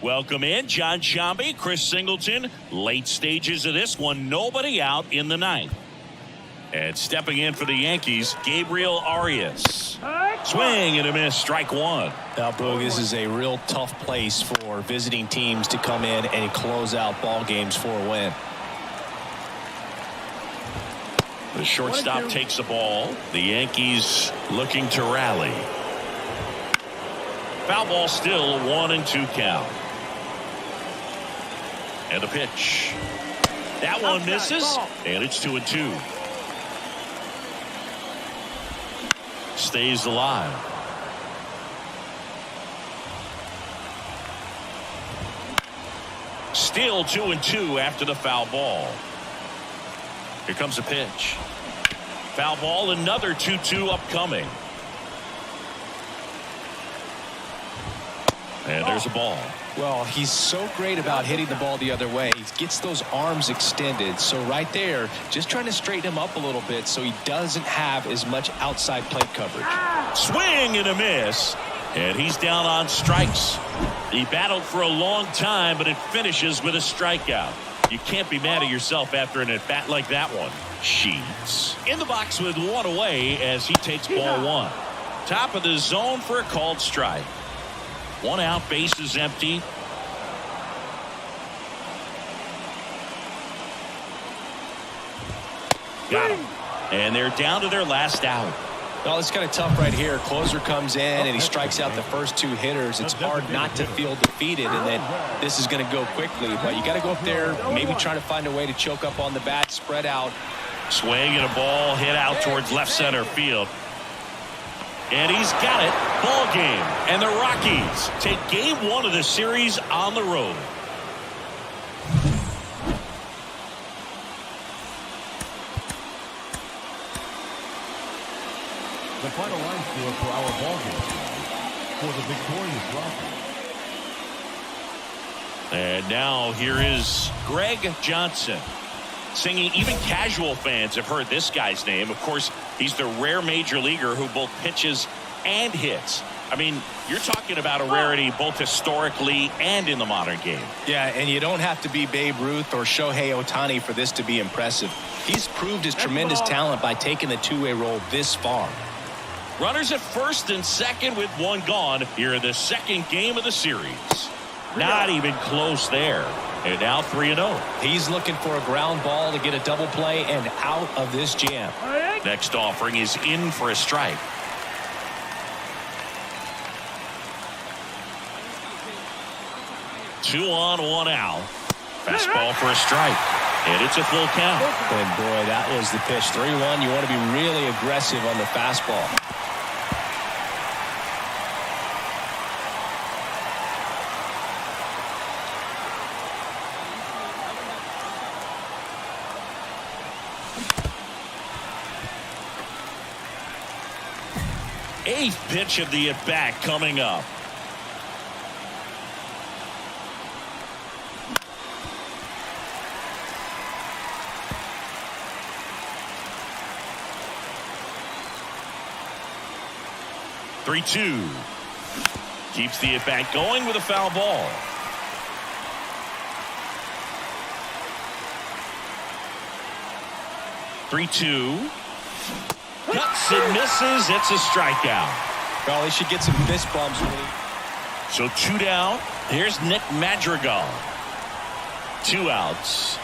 Welcome in, John Sciambi, Chris Singleton. Late stages of this one, nobody out in the ninth. And stepping in for the Yankees, Gabriel Arias. Swing and a miss, strike one. Now, Boog, this is a real tough place for visiting teams to come in and close out ball games for a win. The shortstop takes the ball. The Yankees looking to rally. Foul ball still, 1-2 count. And a pitch. That one misses, and it's 2-2. Stays alive. Still 2-2 after the foul ball. Here comes a pitch. Foul ball, another 2-2 upcoming. And there's a ball. Well, he's so great about hitting the ball the other way. He gets those arms extended. So right there, just trying to straighten him up a little bit so he doesn't have as much outside plate coverage. Swing and a miss. And he's down on strikes. He battled for a long time, but it finishes with a strikeout. You can't be mad at yourself after an at-bat like that one. Sheets in the box with one away as he takes ball one. Top of the zone for a called strike. One out, base is empty. Got him. And they're down to their last out. Well, it's kind of tough right here. Closer comes in and he strikes out the first two hitters. It's hard not to feel defeated, and then this is going to go quickly. But you got to go up there, maybe try to find a way to choke up on the bat, spread out. Swing and a ball hit out towards left center field. And he's got it. Ball game. And the Rockies take game one of the series on the road. The final line score for our ball game for the victorious Rockies. And now here is Greg Johnson singing. Even casual fans have heard this guy's name. Of course, he's the rare major leaguer who both pitches and hits. I mean, you're talking about a rarity both historically and in the modern game. Yeah, and you don't have to be Babe Ruth or Shohei Ohtani for this to be impressive. He's proved his tremendous talent by taking the two-way role this far. Runners at first and second with one gone here in the second game of the series. Not even close there. And now 3-0. He's looking for a ground ball to get a double play and out of this jam. Next offering is in for a strike. Two on, one out. Fastball for a strike. And it's a full count. And boy, that was the pitch. 3-1. You want to be really aggressive on the fastball. Eighth pitch of the at-bat coming up. Three-two. Keeps the at-bat going with a foul ball. Three-two. Cuts and misses. It's a strikeout. Well, they should get some fist bumps. So two down. Here's Nick Madrigal. Two outs.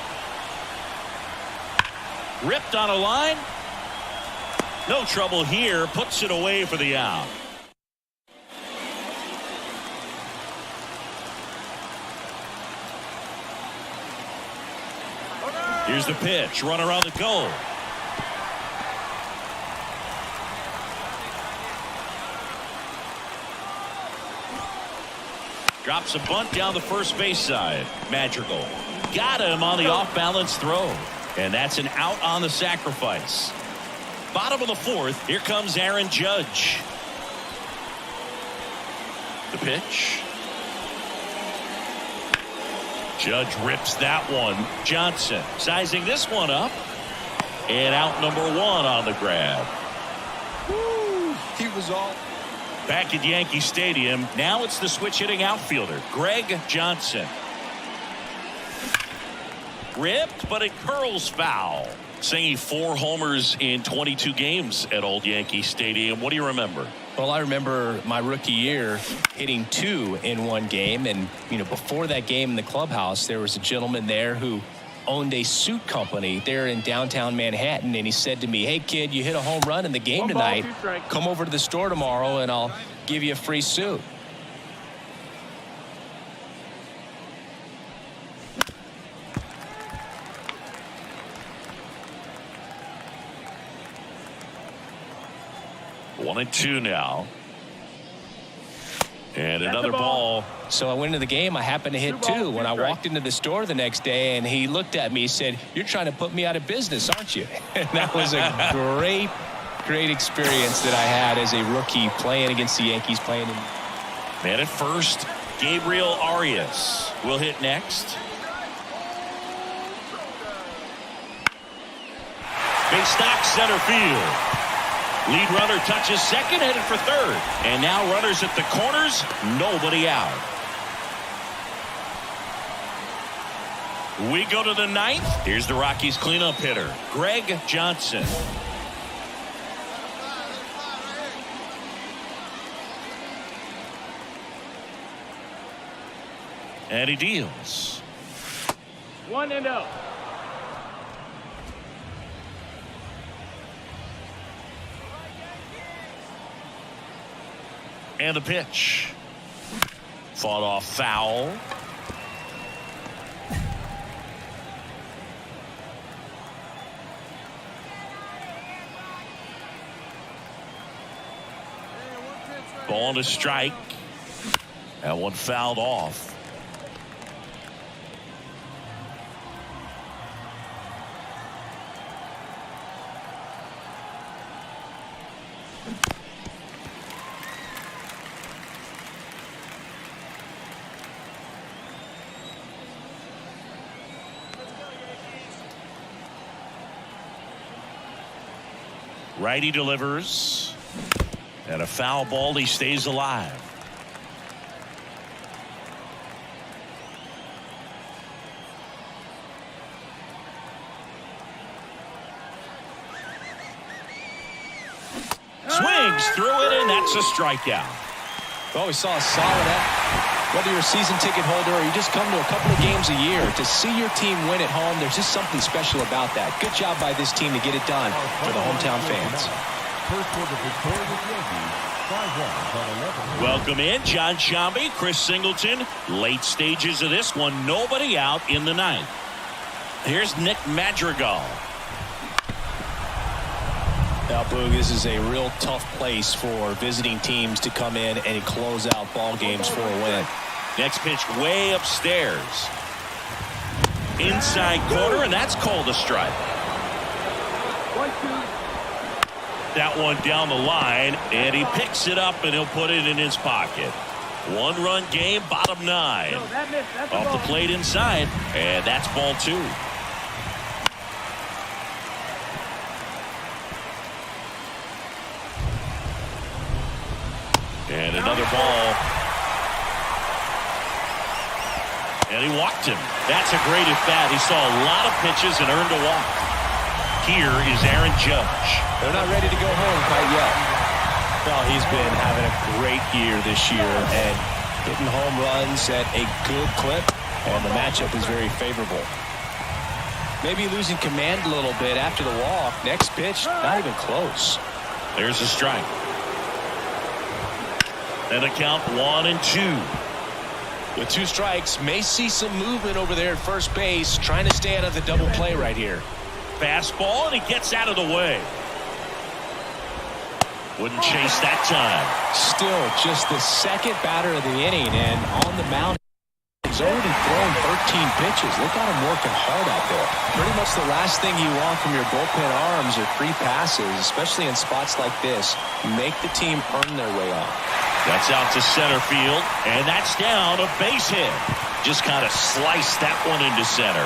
Ripped on a line. No trouble here. Puts it away for the out. Here's the pitch. Runner on the go. Drops a bunt down the first base side. Madrigal got him on the off-balance throw. And that's an out on the sacrifice. Bottom of the fourth. Here comes Aaron Judge. The pitch. Judge rips that one. Johnson sizing this one up. And out number one on the grab. Woo, he was all. Back at Yankee Stadium, now it's the switch-hitting outfielder, Greg Johnson. Ripped, but it curls foul. Singing 4 homers in 22 games at Old Yankee Stadium. What do you remember? Well, I remember my rookie year hitting 2 in one game. And, before that game in the clubhouse, there was a gentleman there who owned a suit company there in downtown Manhattan. And he said to me, "Hey, kid, you hit a home run in the game tonight. Come over to the store tomorrow and I'll give you a free suit." One and two now. And another ball. So I went into the game. I happened to hit 2 when I walked into the store the next day, and he looked at me and said, "You're trying to put me out of business, aren't you?" And that was a great experience that I had as a rookie playing against the Yankees. Man at first, Gabriel Arias will hit next. Big stock center field. Lead runner touches second, headed for third. And now runners at the corners, nobody out. We go to the 9th. Here's the Rockies cleanup hitter, Greg Johnson. And he deals. 1-0. And the pitch. Fought off foul. Ball to strike. That one fouled off. Righty delivers. And a foul ball. He stays alive. Swings through it, and that's a strikeout. Well, we saw a solid whether you're a season ticket holder or you just come to a couple of games a year, to see your team win at home, there's just something special about that. Good job by this team to get it done for the hometown fans. First for the victorious Yankees, 5 runs on 11. Welcome in, John Sciambi, Chris Singleton. Late stages of this one, nobody out in the 9th. Here's Nick Madrigal. Now, Boog, this is a real tough place for visiting teams to come in and close out ball games for a win. Next pitch way upstairs. Inside corner, and that's called a strike. 1-2. That one down the line, and he picks it up, and he'll put it in his pocket. 1-run game, bottom 9. Off the plate inside, and that's ball 2. And another ball. And he walked him. That's a great at bat. He saw a lot of pitches and earned a walk. Here is Aaron Judge. They're not ready to go home quite yet. Well, he's been having a great year this year and hitting home runs at a good clip, and the matchup is very favorable. Maybe losing command a little bit after the walk. Next pitch, not even close. There's a strike. And a count 1-2. With 2 strikes, may see some movement over there at first base, trying to stay out of the double play right here. Fastball, and he gets out of the way. Wouldn't chase that time. Still just the second batter of the inning, and on the mound, he's already thrown 13 pitches. Look at him working hard out there. Pretty much the last thing you want from your bullpen arms are free passes, especially in spots like this. Make the team earn their way off. That's out to center field, and that's down, a base hit. Just kind of sliced that one into center.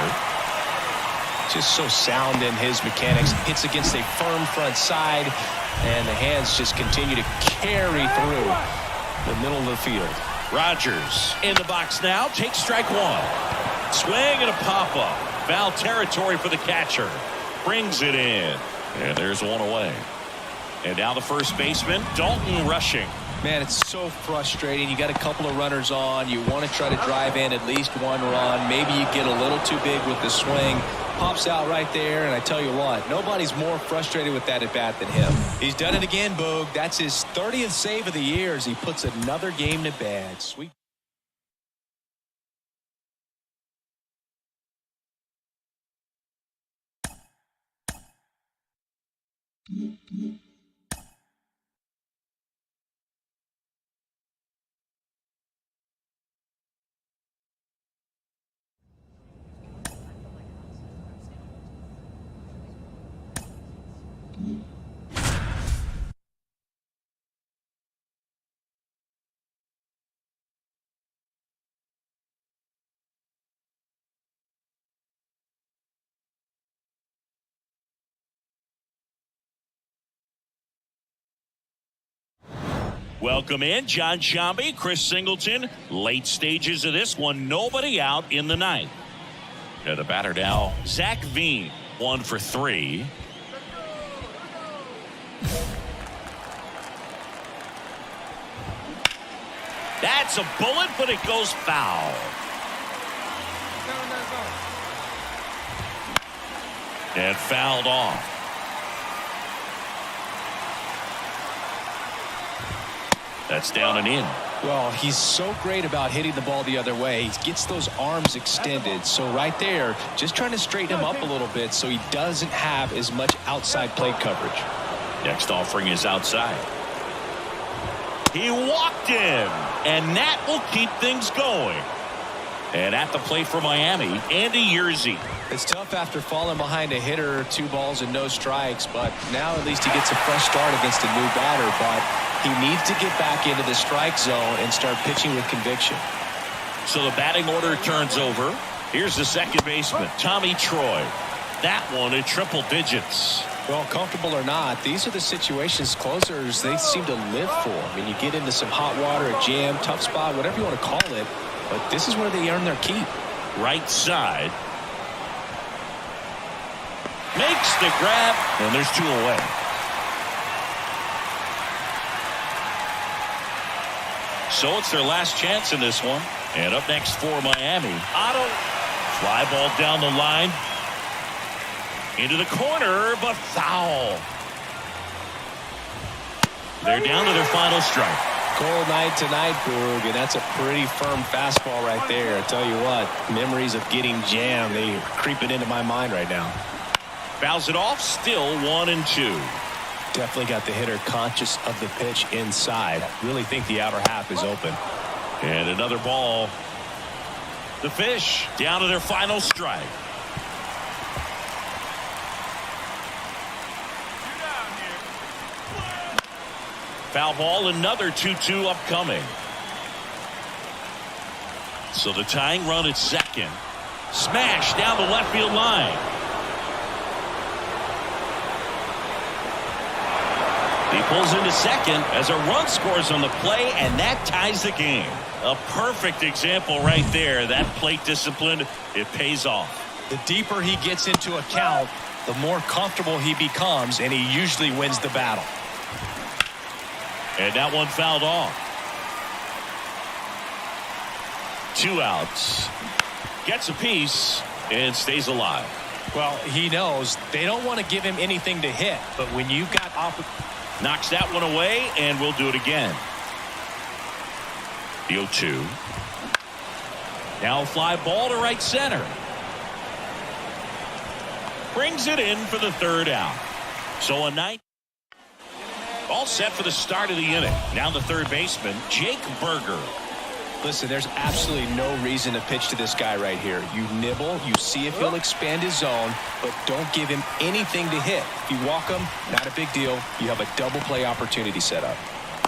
Just so sound in his mechanics. Hits against a firm front side, and the hands just continue to carry through the middle of the field. Rogers in the box now. Takes strike one. Swing and a pop-up. Foul territory for the catcher. Brings it in. And there's one away. And now the first baseman, Dalton Rushing. Man, it's so frustrating. You got a couple of runners on. You want to try to drive in at least one run. Maybe you get a little too big with the swing. Pops out right there, and I tell you what, nobody's more frustrated with that at bat than him. He's done it again, Boog. That's his 30th save of the year as he puts another game to bed. Sweet. Welcome in John Sciambi, Chris Singleton. Late stages of this one, nobody out in the ninth. And the batter now, Zach Veen, 1 for 3. That's a bullet, but it goes foul. And fouled off. That's down and in. Well, he's so great about hitting the ball the other way. He gets those arms extended. So right there, just trying to straighten him up a little bit so he doesn't have as much outside plate coverage. Next offering is outside. He walked in, and that will keep things going. And at the plate for Miami, Andy Yerzy. It's tough after falling behind a hitter, 2 balls and no strikes, but now at least he gets a fresh start against a new batter, but he needs to get back into the strike zone and start pitching with conviction. So the batting order turns over. Here's the second baseman, Tommy Troy. That one at triple digits. Well, comfortable or not, these are the situations closers they seem to live for. I mean, you get into some hot water, a jam, tough spot, whatever you want to call it, but this is where they earn their keep. Right side. Makes the grab, and there's 2 away. So it's their last chance in this one. And up next for Miami, Otto. Fly ball down the line. Into the corner, but foul. They're down to their final strike. Cold night tonight, Boog, and that's a pretty firm fastball right there. I tell you what, memories of getting jammed, they creeping into my mind right now. Fouls it off, still 1-2. Definitely got the hitter conscious of the pitch inside. Really think the outer half is open. And another ball. The Fish down to their final strike. Foul ball, another 2-2 upcoming. So the tying run at second. Smash down the left field line. He pulls into second as a run scores on the play, and that ties the game. A perfect example right there. That plate discipline, it pays off. The deeper he gets into a count, the more comfortable he becomes, and he usually wins the battle. And that one fouled off. 2 outs. Gets a piece and stays alive. Well, he knows they don't want to give him anything to hit, but when you've got knocks that one away, and we'll do it again. The 0-2. Now a fly ball to right center. Brings it in for the 3rd out. So a night. All set for the start of the inning. Now the third baseman, Jake Burger. Listen, there's absolutely no reason to pitch to this guy right here. You nibble, you see if he'll expand his zone, but don't give him anything to hit. If you walk him, not a big deal. You have a double play opportunity set up.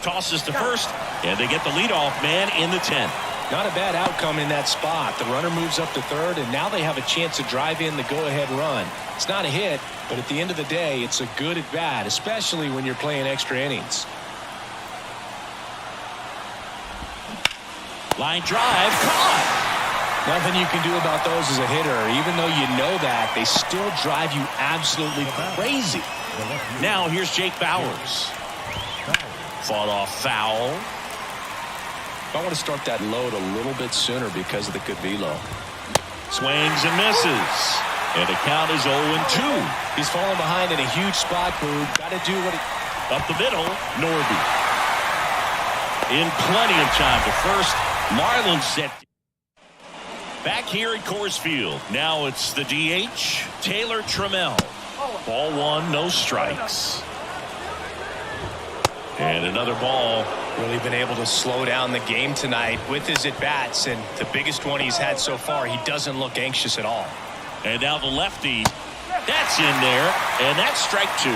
Tosses to first, and they get the leadoff man in the 10th. Not a bad outcome in that spot. The runner moves up to third, and now they have a chance to drive in the go-ahead run. It's not a hit, but at the end of the day, it's a good at-bat, especially when you're playing extra innings. Line drive, caught. Nothing you can do about those as a hitter. Even though you know that, they still drive you absolutely crazy. Now here's Jake Bauers. Fought off foul. I want to start that load a little bit sooner because of the good velo. Swings and misses. And the count is 0-2. He's falling behind in a huge spot, Boog. Got to do what he... Up the middle, Norby. In plenty of time to first. Marlins set. Back here at Coors Field. Now it's the DH, Taylor Trammell. Ball one, no strikes. And another ball. Really been able to slow down the game tonight with his at-bats, and the biggest one he's had so far, he doesn't look anxious at all. And now the lefty. That's in there, and that's strike two.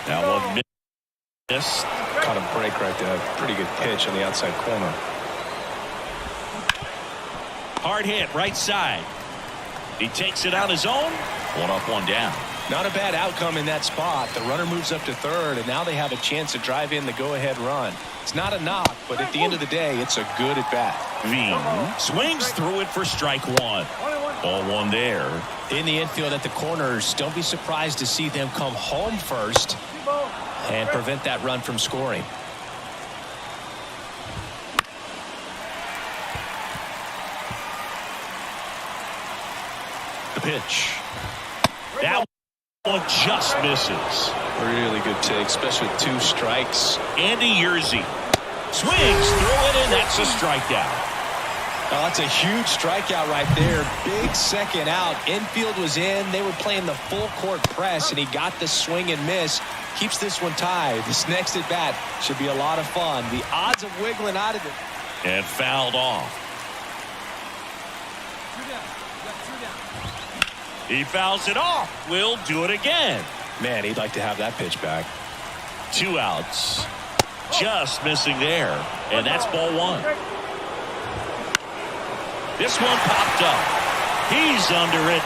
Now one miss. Caught a break right there. Pretty good pitch on the outside corner. Hard hit, right side. He takes it on his own. One up, one down. Not a bad outcome in that spot. The runner moves up to third, and now they have a chance to drive in the go-ahead run. It's not a knock, but at the end of the day, it's a good at-bat. Veen swings through it for strike one. Ball one there. In the infield at the corners, don't be surprised to see them come home first and prevent that run from scoring. The pitch. That one just misses. Really good take, especially with two strikes. Andy Yerzy swings through it, and that's a strikeout. Oh, that's a huge strikeout right there. Big second out. Infield was in. They were playing the full court press, and he got the swing and miss. Keeps this one tied. This next at bat should be a lot of fun. The odds of wiggling out of it. And fouled off. He fouls it off. Will do it again. Man, he'd like to have that pitch back. 2 outs. Just missing there. And that's ball one. This one popped up. He's under it.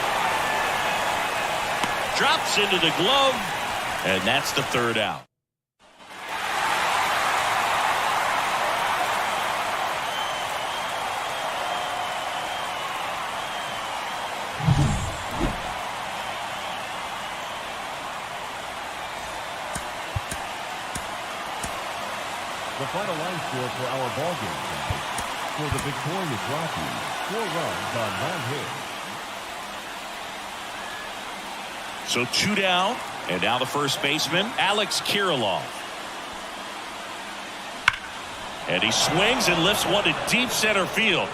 Drops into the glove. And that's the third out. The final line score for our ballgame tonight. For the victorious Rockies, 4 runs on 9 hits. So 2 down, and now the first baseman, Alex Kirilloff. And he swings and lifts one to deep center field.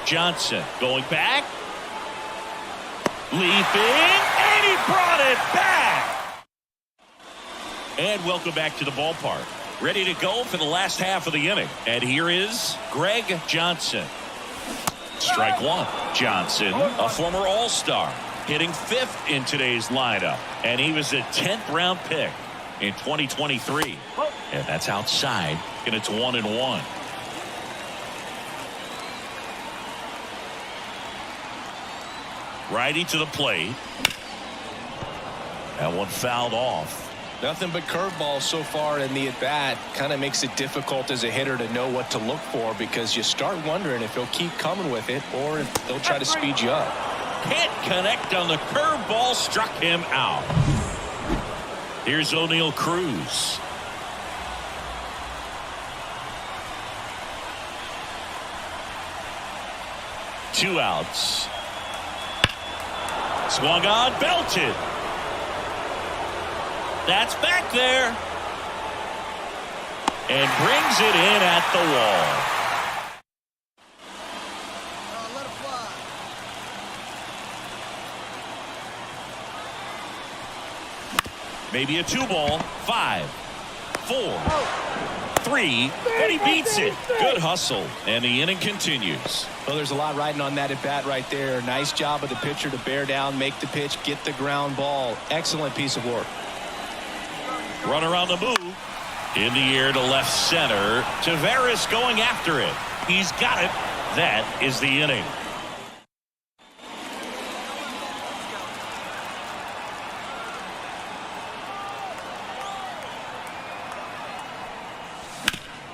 Johnson going back. Leaping, and he brought it back. And welcome back to the ballpark. Ready to go for the last half of the inning. And here is Greg Johnson. Strike one. Johnson, a former All-Star, hitting 5th in today's lineup. And he was a 10th round pick in 2023. And that's outside, and it's 1-1. Righty to the plate. That one fouled off. Nothing but curveballs so far in the at-bat. Kind of makes it difficult as a hitter to know what to look for, because you start wondering if he'll keep coming with it or if they'll try to speed you up. Can't connect on the curveball, struck him out. Here's O'Neal Cruz. Two outs. Swung on, belted. That's back there. And brings it in at the wall. Let it fly. Maybe a 2 ball. 5, 4, 3, and he beats it. Good hustle, and the inning continues. Well, there's a lot riding on that at bat right there. Nice job of the pitcher to bear down, make the pitch, get the ground ball. Excellent piece of work. Runner on the move. In the air to left center. Taveras going after it. He's got it. That is the inning.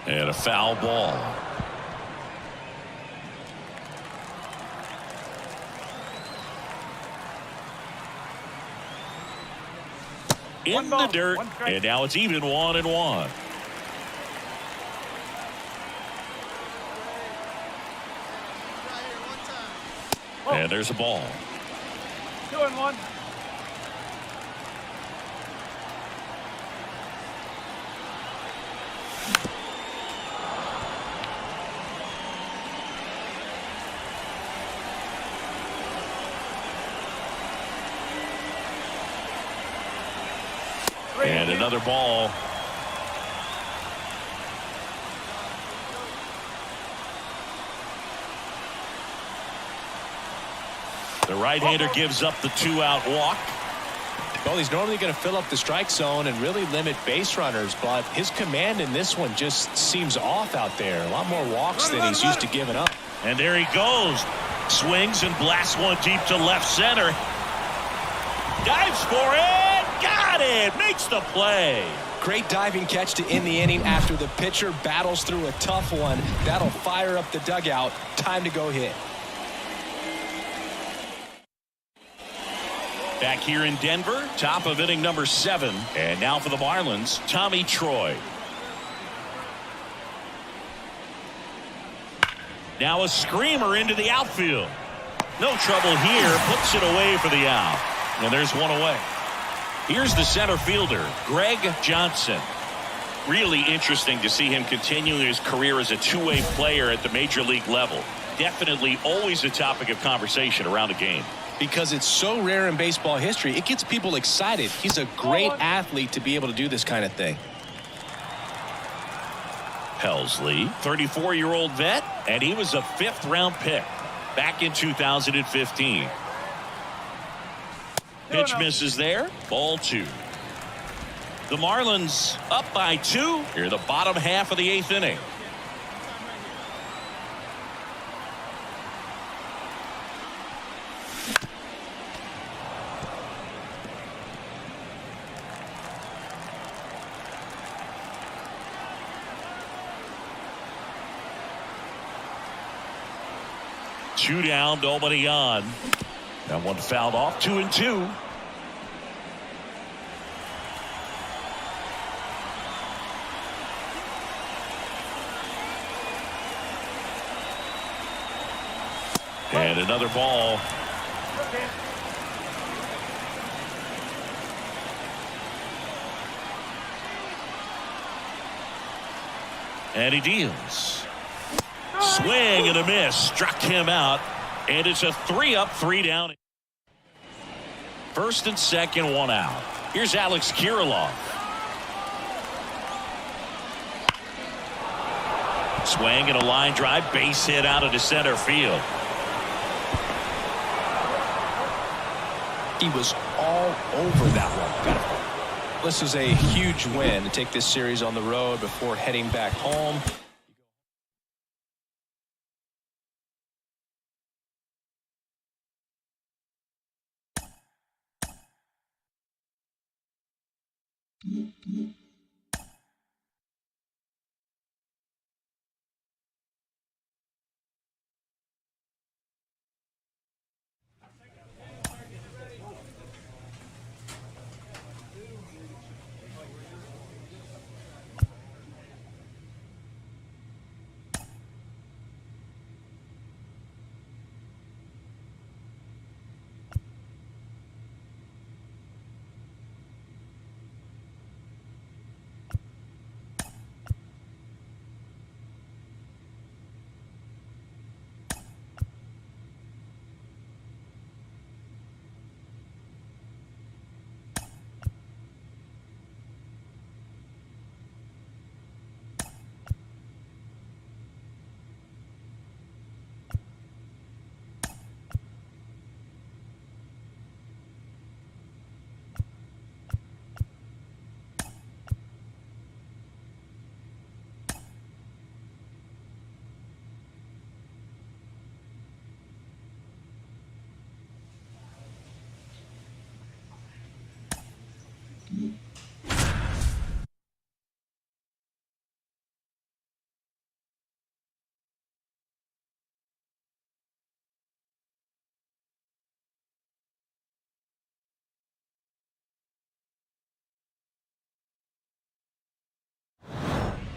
And a foul ball. In the dirt, and now it's even 1-1. And there's a ball. 2-1. And another ball. The right-hander gives up the 2-out walk. Well, he's normally going to fill up the strike zone and really limit base runners, but his command in this one just seems off out there. A lot more walks than he's used to giving up. And there he goes. Swings and blasts one deep to left center. Dives for it. Got it. Makes the play. Great diving catch to end the inning after the pitcher battles through a tough one. That'll fire up the dugout. Time to go hit. Back here in Denver, top of inning number 7. And now for the Marlins, Tommy Troy. Now a screamer into the outfield. No trouble here. Puts it away for the out. And there's one away. Here's the center fielder, Greg Johnson. Really interesting to see him continuing his career as a two-way player at the major league level. Definitely always a topic of conversation around the game. Because it's so rare in baseball history, it gets people excited. He's a great athlete to be able to do this kind of thing. Helsley, 34-year-old vet, and he was a 5th-round pick back in 2015. Pitch misses there. Ball 2. The Marlins up by 2 here in the bottom half of the 8th inning. Two down, nobody on. That one fouled off. 2-2. And another ball. And he deals. Swing and a miss. Struck him out. And it's a 3-up, 3-down. First and second, 1 out. Here's Alex Kirilloff. Swing and a line drive. Base hit out into center field. He was all over that one. This is a huge win to take this series on the road before heading back home.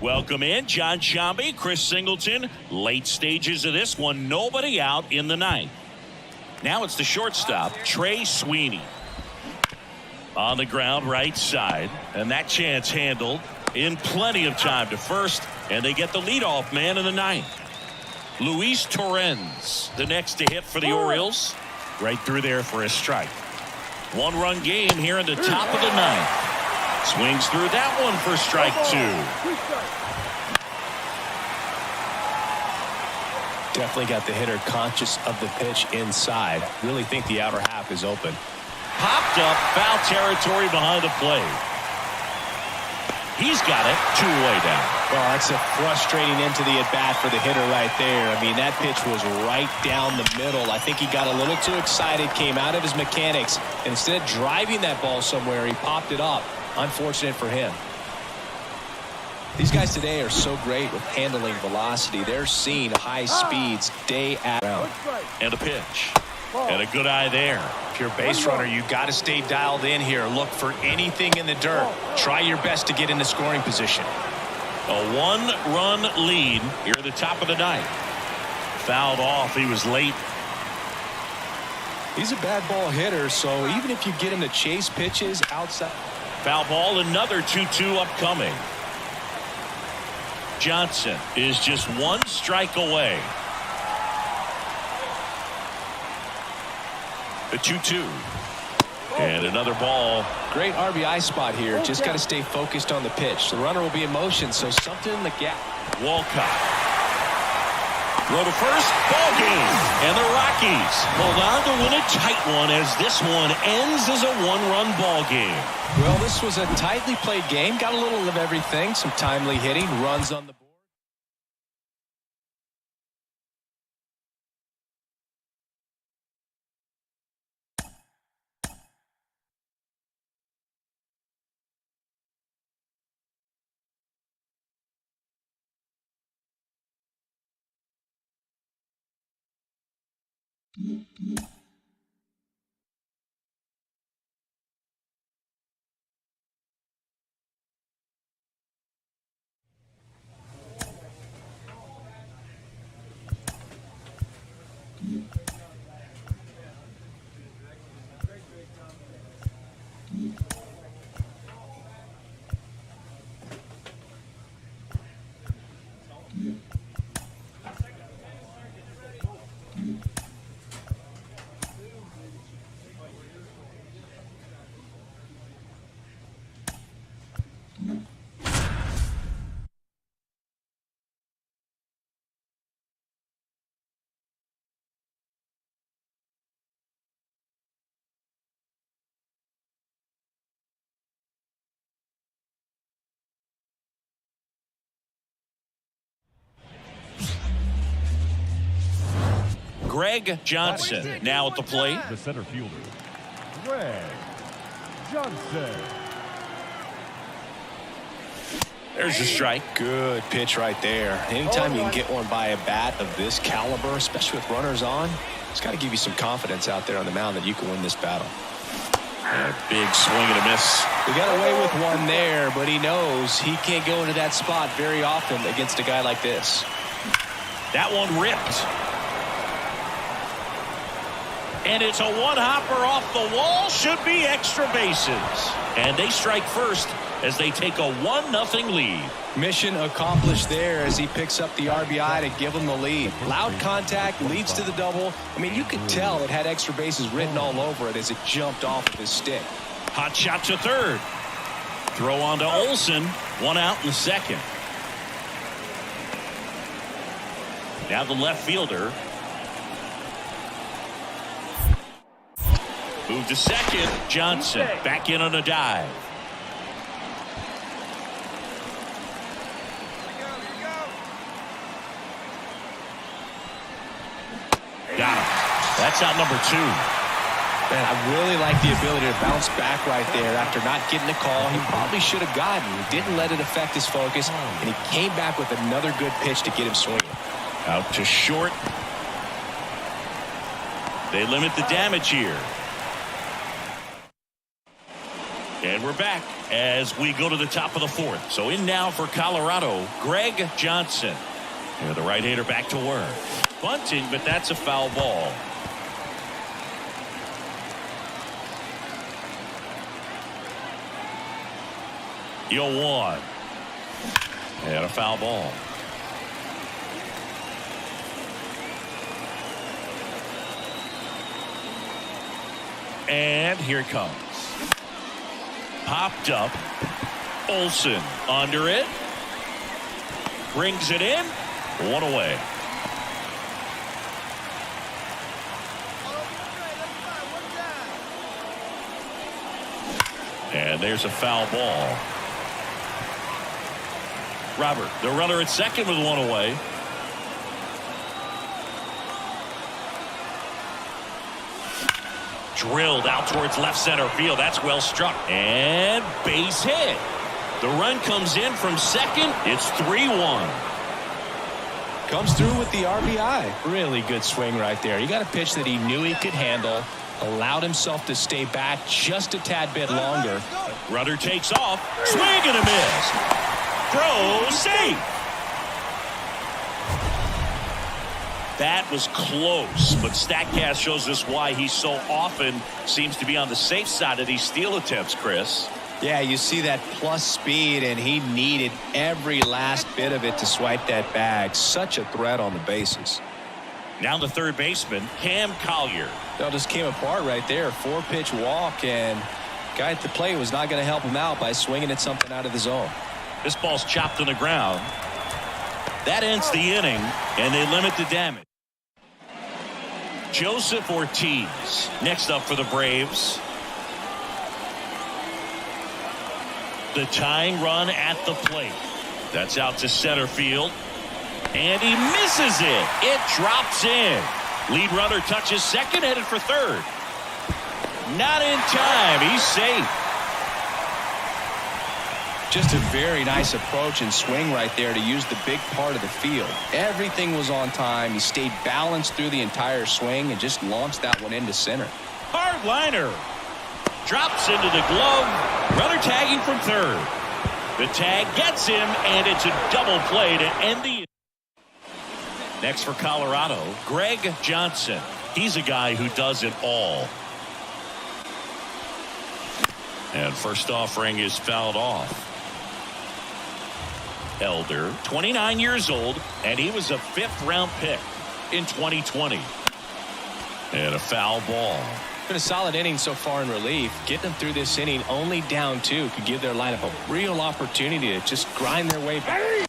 Welcome in John Sciambi, Chris Singleton. Late stages of this one, nobody out in the ninth. Now it's the shortstop, Trey Sweeney. On the ground, right side, and that chance handled in plenty of time to first, and they get the leadoff man in the ninth. Luis Torrens, the next to hit for the Orioles, right through there for a strike. One-run game here in the top of the ninth. Swings through that one for strike two. Definitely got the hitter conscious of the pitch inside. Really think the outer half is open. Popped up, foul territory behind the plate. He's got it, two-way down. Well, that's a frustrating end to the at-bat for the hitter right there. I mean, that pitch was right down the middle. I think he got a little too excited, came out of his mechanics, and instead of driving that ball somewhere, he popped it up. Unfortunate for him. These guys today are so great with handling velocity. They're seeing high speeds day after day. And a pitch. And a good eye there. If you're a base runner, you got to stay dialed in here. Look for anything in the dirt. Try your best to get into scoring position. A one-run lead here at the top of the ninth. Fouled off. He was late. He's a bad ball hitter, so even if you get him to chase pitches outside. Foul ball, another 2-2 upcoming. Johnson is just one strike away. The 2-2. And another ball. Great RBI spot here. Just got to stay focused on the pitch. The runner will be in motion, so something in the gap. Walcott. Throw to first. Ball game. And the Rockies hold on to win a tight one as this one ends as a one-run ball game. Well, this was a tightly played game. Got a little of everything. Some timely hitting. Runs on the board. Greg Johnson now at the plate. The center fielder, Greg Johnson. There's a strike. Good pitch right there. Anytime you can get one by a bat of this caliber, especially with runners on, it's got to give you some confidence out there on the mound that you can win this battle. And a big swing and a miss. He got away with one there, but he knows he can't go into that spot very often against a guy like this. That one ripped. And it's a one-hopper off the wall. Should be extra bases. And they strike first as they take a 1-0 lead. Mission accomplished there as he picks up the RBI to give him the lead. Loud contact leads to the double. I mean, you could tell it had extra bases written all over it as it jumped off of his stick. Hot shot to third. Throw on to Olsen. One out in the second. Now the left fielder. Move to second. Johnson back in on a dive. Got him. That's out number 2. Man, I really like the ability to bounce back right there after not getting a call. He probably should have gotten. He didn't let it affect his focus, and he came back with another good pitch to get him swinging. Out to short. They limit the damage here. And we're back as we go to the top of the fourth. So in now for Colorado, Greg Johnson. And the right-hander back to work. Bunting, but that's a foul ball. The 0-1. And a foul ball. And here it comes. Popped up. Olsen under it. Brings it in. One away. And there's a foul ball. Robert, the runner at second with one away. Drilled out towards left center field. That's well struck. And base hit. The run comes in from second. It's 3-1. Comes through with the RBI. Really good swing right there. He got a pitch that he knew he could handle. Allowed himself to stay back just a tad bit longer. Runner takes off. Swing and a miss. Throw safe. That was close, but StatCast shows us why he so often seems to be on the safe side of these steal attempts, Chris. Yeah, you see that plus speed, and he needed every last bit of it to swipe that bag. Such a threat on the bases. Now the third baseman, Cam Collier. It just came apart right there. 4-pitch walk, and guy at the plate was not going to help him out by swinging at something out of the zone. This ball's chopped on the ground. That ends the inning, and they limit the damage. Joseph Ortiz next up for the Braves. The tying run at the plate. That's out to center field. And he misses it. It drops in. Lead runner touches second, headed for third. Not in time. He's safe. Just a very nice approach and swing right there to use the big part of the field. Everything was on time. He stayed balanced through the entire swing and just launched that one into center. Hard liner. Drops into the glove. Runner tagging from third. The tag gets him, and it's a double play to end the. Next for Colorado, Greg Johnson. He's a guy who does it all. And first offering is fouled off. Elder, 29 years old, and he was a 5th-round pick in 2020. And a foul ball. Been a solid inning so far in relief. Getting them through this inning only down 2 could give their lineup a real opportunity to just grind their way back.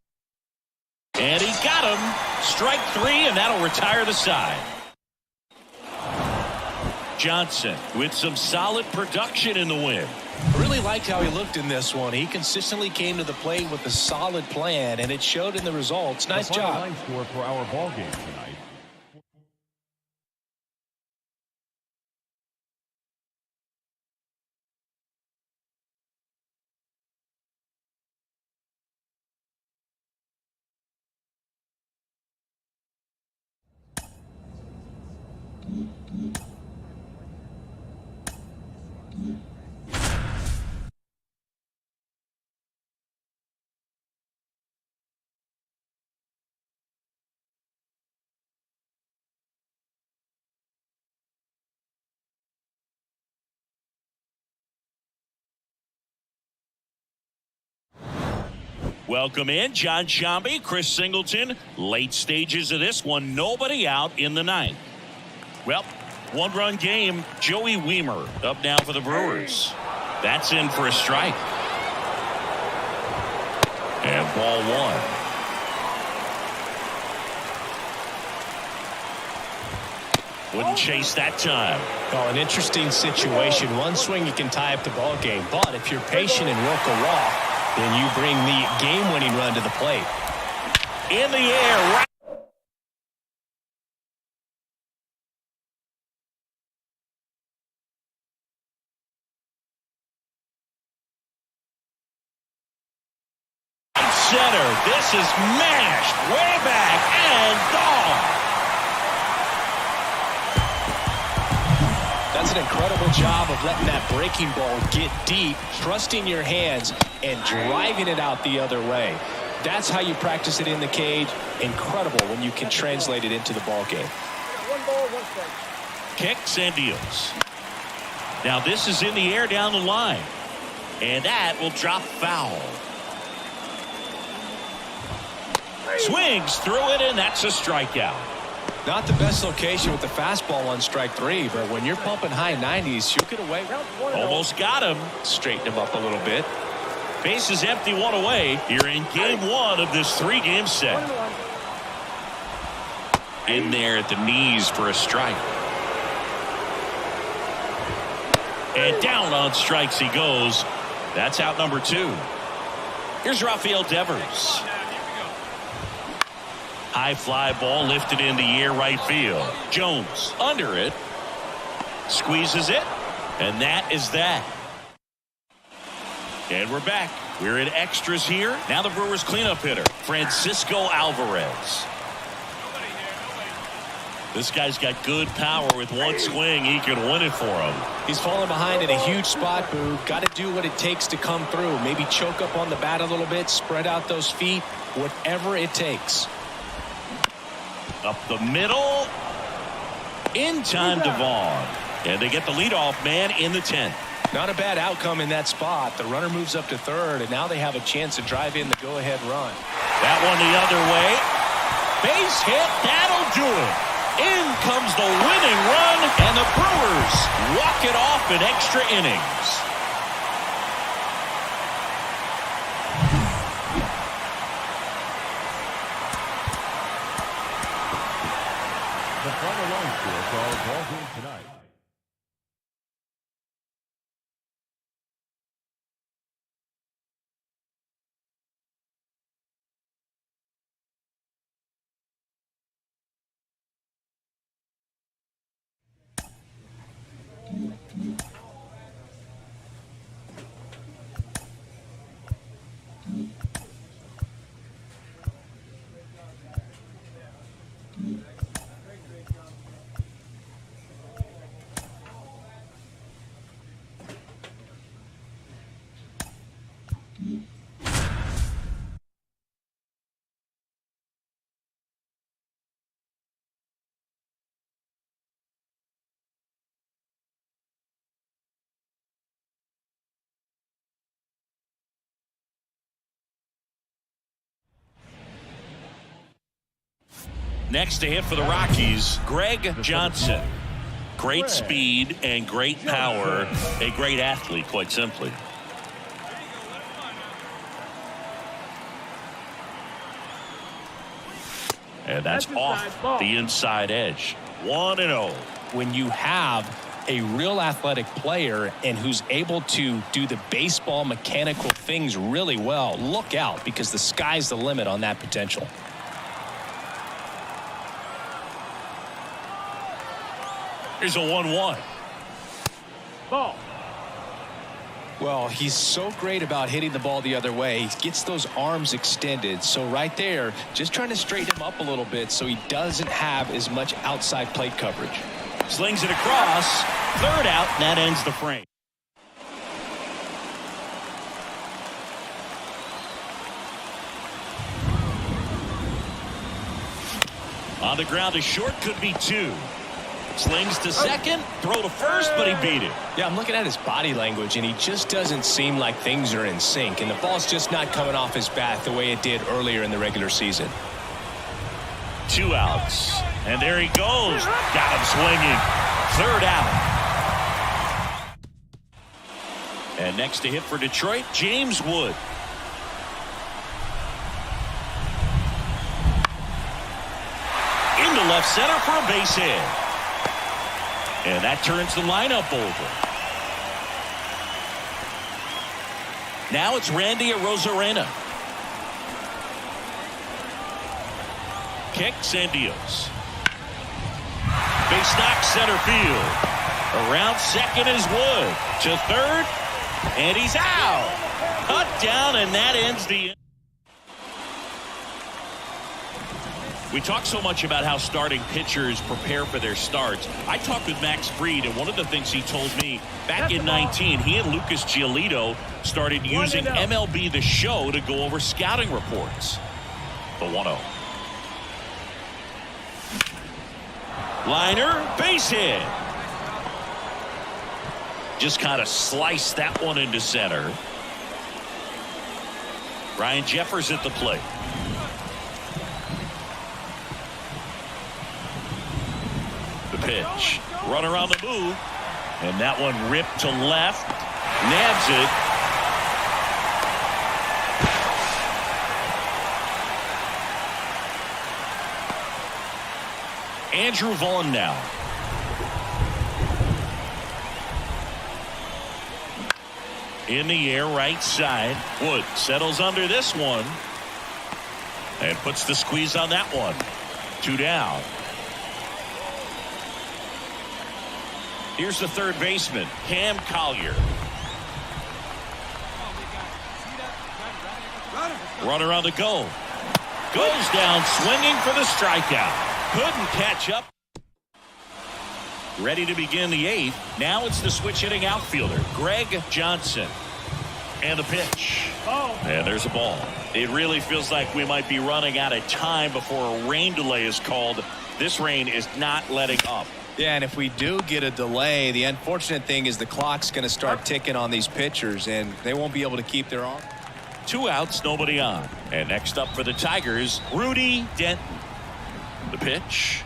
And he got him. Strike 3, and that'll retire the side. Johnson with some solid production in the win. I really liked how he looked in this one. He consistently came to the plate with a solid plan, and it showed in the results. Nice job. The final line score for our ball game tonight. Welcome in, John Shambi, Chris Singleton. Late stages of this one, nobody out in the 9th. Well, 1-run game. Joey Wiemer up now for the Brewers. That's in for a strike. And ball 1. Wouldn't chase that time. Oh, an interesting situation. One swing you can tie up the ball game, but if you're patient and work a walk, then you bring the game-winning run to the plate. In the air, right. Center. This is mashed way back and gone. That's That's an incredible job of letting that breaking ball get deep, trusting your hands, and driving it out the other way. That's how you practice it in the cage. Incredible when you can translate it into the ball game. One ball, one strike. Kicks and deals. Now this is in the air down the line. And that will drop foul. Swings through it, and that's a strikeout. Not the best location with the fastball on strike 3, but when you're pumping high 90s, you'll get away. Almost got him. Straighten him up a little bit. Base is empty, one away. You're in game 1 of this 3-game set. In there at the knees for a strike. And down on strikes he goes. That's out number 2. Here's Rafael Devers. High fly ball lifted in the air right field. Jones under it. Squeezes it. And that is that. And we're back. We're in extras here. Now the Brewers cleanup hitter, Francisco Alvarez. This guy's got good power. With one swing, he can win it for him. He's falling behind in a huge spot, Boo. Got to do what it takes to come through. Maybe choke up on the bat a little bit, spread out those feet, whatever it takes. Up the middle. In time to Vaughn. And they get the leadoff man in the 10th. Not a bad outcome in that spot. The runner moves up to third, and now they have a chance to drive in the go-ahead run. That one the other way. Base hit. That'll do it. In comes the winning run, and the Brewers walk it off in extra innings. The final line score for our ball game tonight. Next to hit for the Rockies, Greg Johnson. Great speed and great power. A great athlete, quite simply. And that's off the inside edge. 1-0. When you have a real athletic player and who's able to do the baseball mechanical things really well, look out, because the sky's the limit on that potential. Here's a 1-1. Ball. Well, he's so great about hitting the ball the other way. He gets those arms extended. So right there, just trying to straighten him up a little bit so he doesn't have as much outside plate coverage. Slings it across. Third out, and that ends the frame. On the ground to short, could be 2. Slings to second, throw to first, but he beat it. Yeah, I'm looking at his body language, and he just doesn't seem like things are in sync, and the ball's just not coming off his bat the way it did earlier in the regular season. 2 outs, and there he goes. Got him swinging. Third out. And next to hit for Detroit, James Wood. Into left center for a base hit. And that turns the lineup over. Now it's Randy Arozarena. Kicks and deals. Base knock center field. Around second is Wood. To third. And he's out. Cut down, and that ends the... We talk so much about how starting pitchers prepare for their starts. I talked with Max Fried, and one of the things he told me back in 19, he and Lucas Giolito started using MLB The Show to go over scouting reports. The 1-0. Liner, base hit. Just kind of sliced that one into center. Ryan Jeffers at the plate. The pitch. Run around the move. And that one ripped to left. Nabs it. Andrew Vaughn now. In the air, right side. Wood settles under this one. And puts the squeeze on that one. 2 down. Here's the third baseman, Cam Collier. Runner on the go. Goes down swinging for the strikeout. Couldn't catch up. Ready to begin the 8th. Now it's the switch hitting outfielder, Greg Johnson. And the pitch. And there's a ball. It really feels like we might be running out of time before a rain delay is called. This rain is not letting up. Yeah, and if we do get a delay, the unfortunate thing is the clock's going to start ticking on these pitchers, and they won't be able to keep their arm. 2 outs, nobody on. And next up for the Tigers, Rudy Denton. The pitch.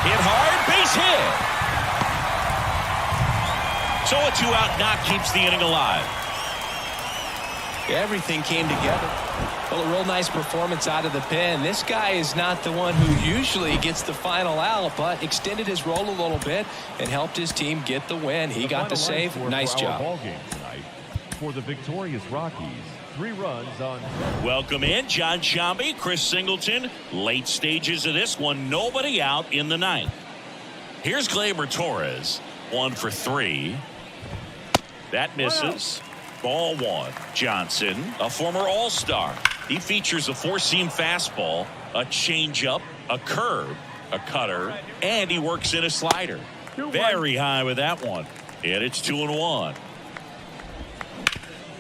Hit hard, base hit. So a 2-out knock keeps the inning alive. Everything came together. Well, a real nice performance out of the pen. This guy is not the one who usually gets the final out, but extended his role a little bit and helped his team get the win. He got the save. Nice job. Ball game tonight for the victorious Rockies. 3 runs on. Welcome in, John Sciambi, Chris Singleton. Late stages of this one, nobody out in the 9th. Here's Gleyber Torres, 1 for 3. That misses. Ball 1. Johnson, a former All-Star. He features a 4-seam fastball, a changeup, a curve, a cutter, and he works in a slider. Very high with that one. And it's 2-1.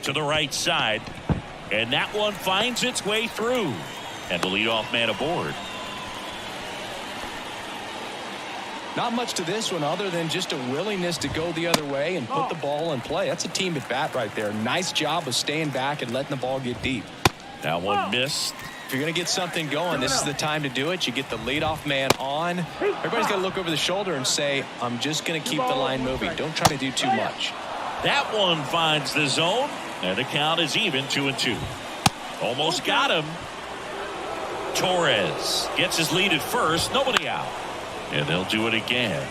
To the right side. And that one finds its way through. And the leadoff man aboard. Not much to this one other than just a willingness to go the other way and put the ball in play. That's a team at bat right there. Nice job of staying back and letting the ball get deep. That one missed. If you're going to get something going, this is the time to do it. You get the leadoff man on. Everybody's got to look over the shoulder and say, I'm just going to keep the line moving. Don't try to do too much. That one finds the zone, and the count is even, 2-2. Almost got him. Torres gets his lead at first. Nobody out. And they'll do it again.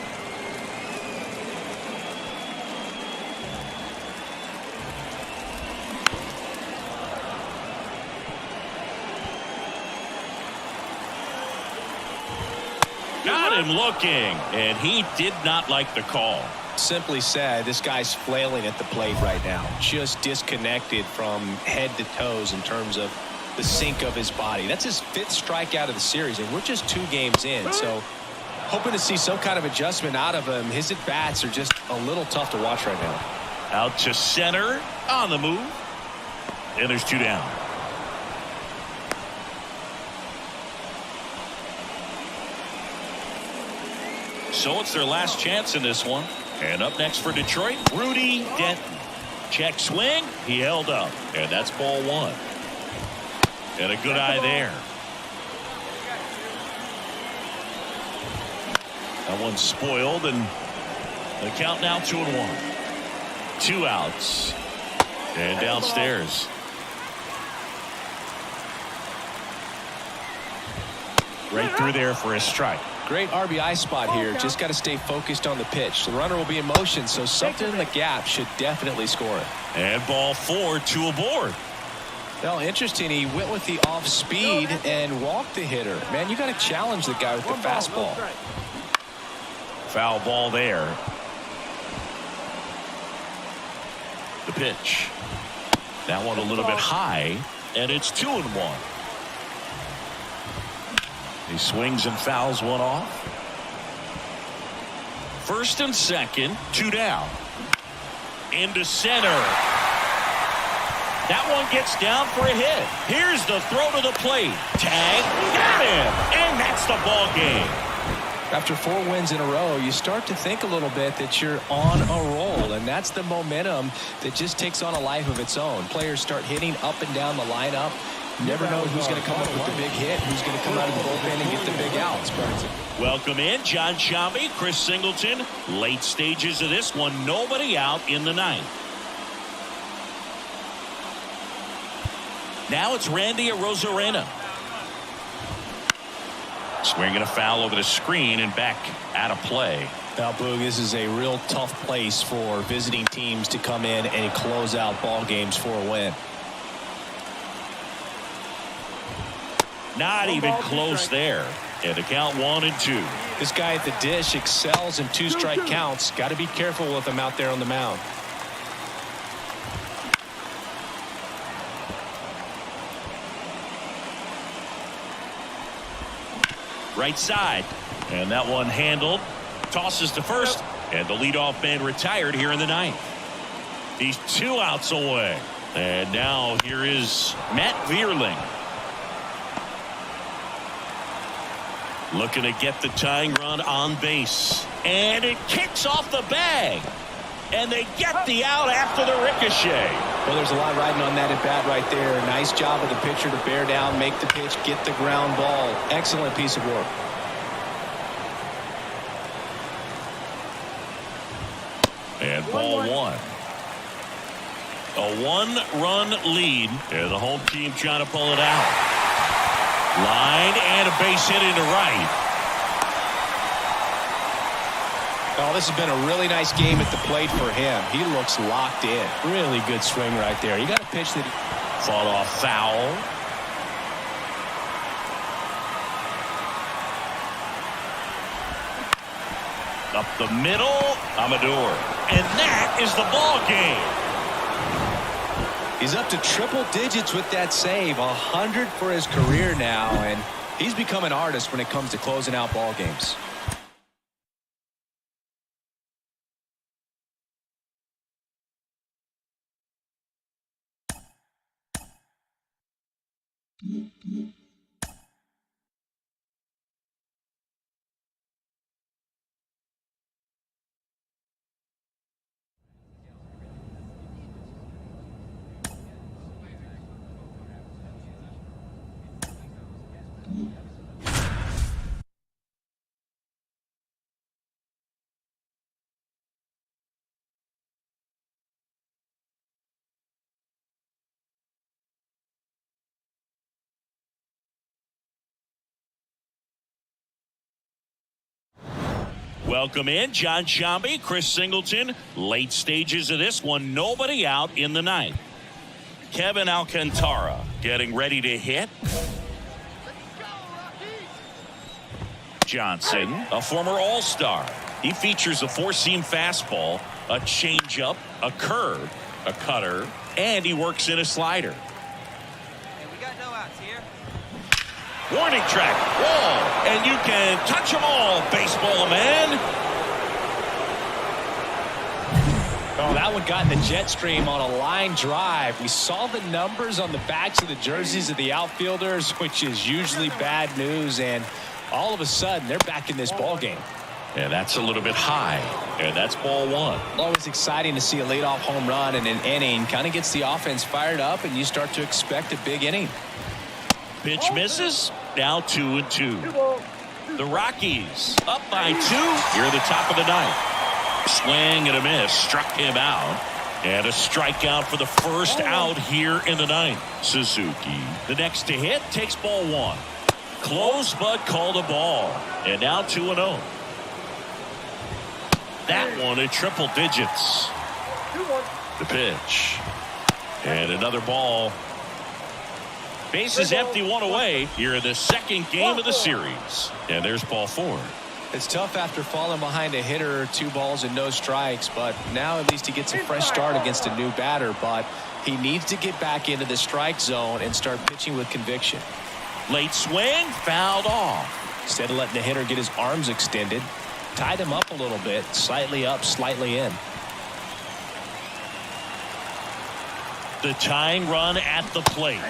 Got him looking, and he did not like the call. Simply said, this guy's flailing at the plate right now. Just disconnected from head to toes in terms of the sink of his body. That's his 5th strikeout of the series, and we're just 2 games in. So hoping to see some kind of adjustment out of him. His at-bats are just a little tough to watch right now. Out to center, on the move. And there's 2 down. So it's their last chance in this one. And up next for Detroit, Rudy Denton. Check swing, he held up. And that's ball 1. And a good eye there. That one's spoiled, and the count now 2-1. 2 outs. And downstairs. Right through there for a strike. Great RBI spot here. Just got to stay focused on the pitch. The runner will be in motion, so something in the gap should definitely score it. And ball 4, 2 aboard. Well, interesting. He went with the off speed and walked the hitter. Man, you got to challenge the guy with the fastball. Foul ball there. The pitch. That one a little bit high, and it's 2-1. He swings and fouls one off. First and second, 2 down. Into center. That one gets down for a hit. Here's the throw to the plate. Tag. Got him. And that's the ball game. After 4 wins in a row, you start to think a little bit that you're on a roll, and that's the momentum that just takes on a life of its own. Players start hitting up and down the lineup. Never know who's going to come up with the big hit, who's going to come out of the bullpen and get the big outs. Welcome in, John Sciambi, Chris Singleton. Late stages of this one, nobody out in the 9th. Now it's Randy Arozarena. Swinging a foul over the screen and back out of play. Now, Boog, this is a real tough place for visiting teams to come in and close out ball games for a win. Not even close there. And the count 1-2. This guy at the dish excels in 2-strike counts. Got to be careful with him out there on the mound. Right side. And that one handled. Tosses to first. And the leadoff man retired here in the 9th. He's 2 outs away. And now here is Matt Vierling. Looking to get the tying run on base. And it kicks off the bag. And they get the out after the ricochet. Well, there's a lot riding on that at bat right there. Nice job of the pitcher to bear down, make the pitch, get the ground ball. Excellent piece of work. And ball 1. A 1-run lead. And the home team trying to pull it out. Line and a base hit into right. Oh, this has been a really nice game at the plate for him. He looks locked in. Really good swing right there. You got a pitch that fought off foul. Up the middle, Amador. And that is the ball game. He's up to triple digits with that save. 100 for his career now, and he's become an artist when it comes to closing out ball games. Welcome in, John Sciambi, Chris Singleton. Late stages of this one, nobody out in the 9th. Kevin Alcantara getting ready to hit. Johnson, a former All-Star. He features a 4-seam fastball, a changeup, a curve, a cutter, and he works in a slider. Warning track, wall, and you can touch them all, baseball man. Oh, that one got in the jet stream on a line drive. We saw the numbers on the backs of the jerseys of the outfielders, which is usually bad news, and all of a sudden they're back in this ball game. And that's a little bit high, and that's ball 1. Always exciting to see a leadoff home run in an inning. Kind of gets the offense fired up, and you start to expect a big inning. Pitch misses. Now 2-2. The Rockies up by 2 here at the top of the 9th. Swing and a miss. Struck him out. And a strikeout for the first out here in the 9th. Suzuki, the next to hit, takes ball 1. Close but called a ball. And now 2-0. That one at triple digits. The pitch. And another ball. Base is empty, 1 away here in the second game of the series. And there's ball 4. It's tough after falling behind a hitter, 2 balls and no strikes, but now at least he gets a fresh start against a new batter, but he needs to get back into the strike zone and start pitching with conviction. Late swing, fouled off. Instead of letting the hitter get his arms extended, tied him up a little bit, slightly up, slightly in. The tying run at the plate.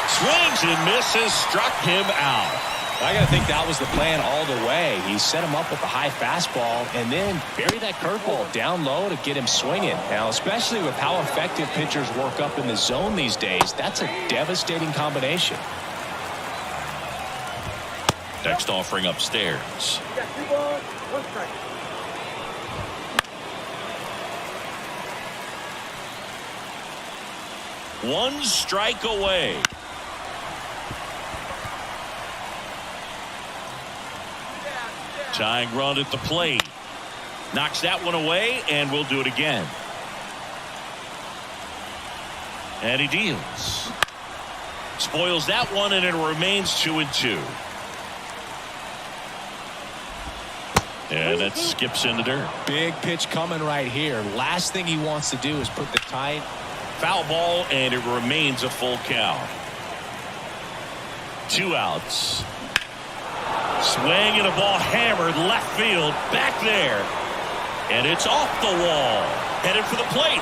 Swings and misses, struck him out. I got to think that was the plan all the way. He set him up with a high fastball and then buried that curveball down low to get him swinging. Now, especially with how effective pitchers work up in the zone these days, that's a devastating combination. Next offering upstairs. You got 2 balls, 1 strike. One strike away. Tying run at the plate. Knocks that one away, and we'll do it again. And he deals. Spoils that one, and it remains 2-2. And that skips in the dirt. Big pitch coming right here. Last thing he wants to do is put the tie. Foul ball, and it remains a full count. 2 outs. Swing and a ball hammered left field, back there. And it's off the wall. Headed for the plate.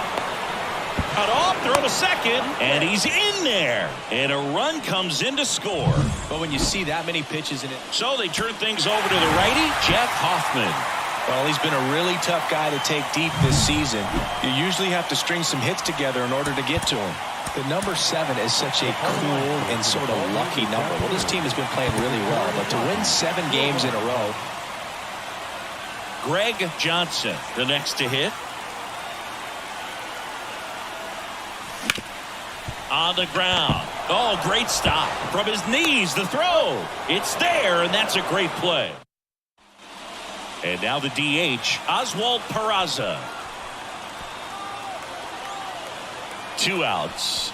Cut off, throw to second, and he's in there. And a run comes in to score. But when you see that many pitches in it. So they turn things over to the righty, Jeff Hoffman. Well, he's been a really tough guy to take deep this season. You usually have to string some hits together in order to get to him. The number 7 is such a cool and sort of lucky number. Well, this team has been playing really well, but to win 7 games in a row. Greg Johnson, the next to hit. On the ground. Oh, great stop. From his knees, the throw. It's there, and that's a great play. And now the DH, Oswald Peraza. 2 outs.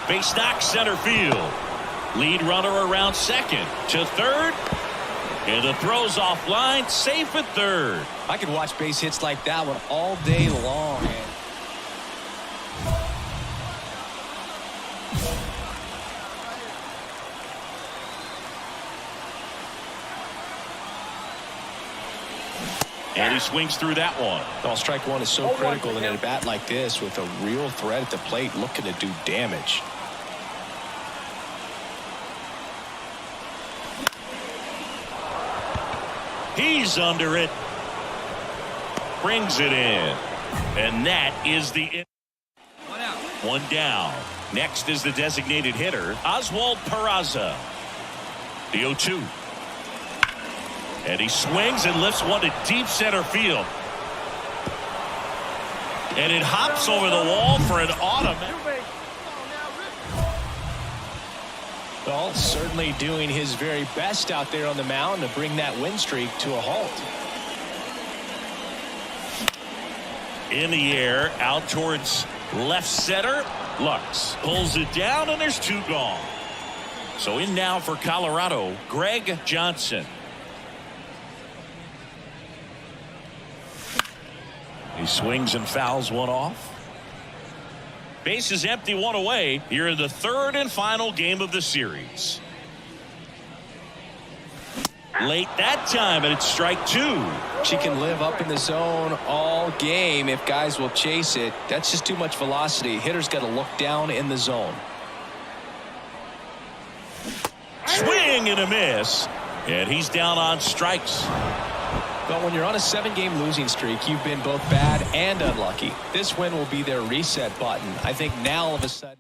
Base knock center field. Lead runner around second to third. And the throw's offline, safe at third. I could watch base hits like that one all day long. And he swings through that one. Well, strike one is so critical in a bat like this with a real threat at the plate looking to do damage. He's under it. Brings it in. And that is the 1 out. 1 down. Next is the designated hitter, Oswald Peraza. The 0-2. And he swings and lifts one to deep center field. And it hops over the wall for an automatic. Well, certainly doing his very best out there on the mound to bring that win streak to a halt. In the air, out towards left center. Lux pulls it down, and there's 2 gone. So in now for Colorado, Greg Johnson. He swings and fouls one off. Base is empty, 1 away here in the 3rd and final game of the series. Late that time, and it's strike 2. She can live up in the zone all game if guys will chase it. That's just too much velocity. Hitter's got to look down in the zone. Swing and a miss. And he's down on strikes. But when you're on a 7-game losing streak, you've been both bad and unlucky. This win will be their reset button. I think now all of a sudden.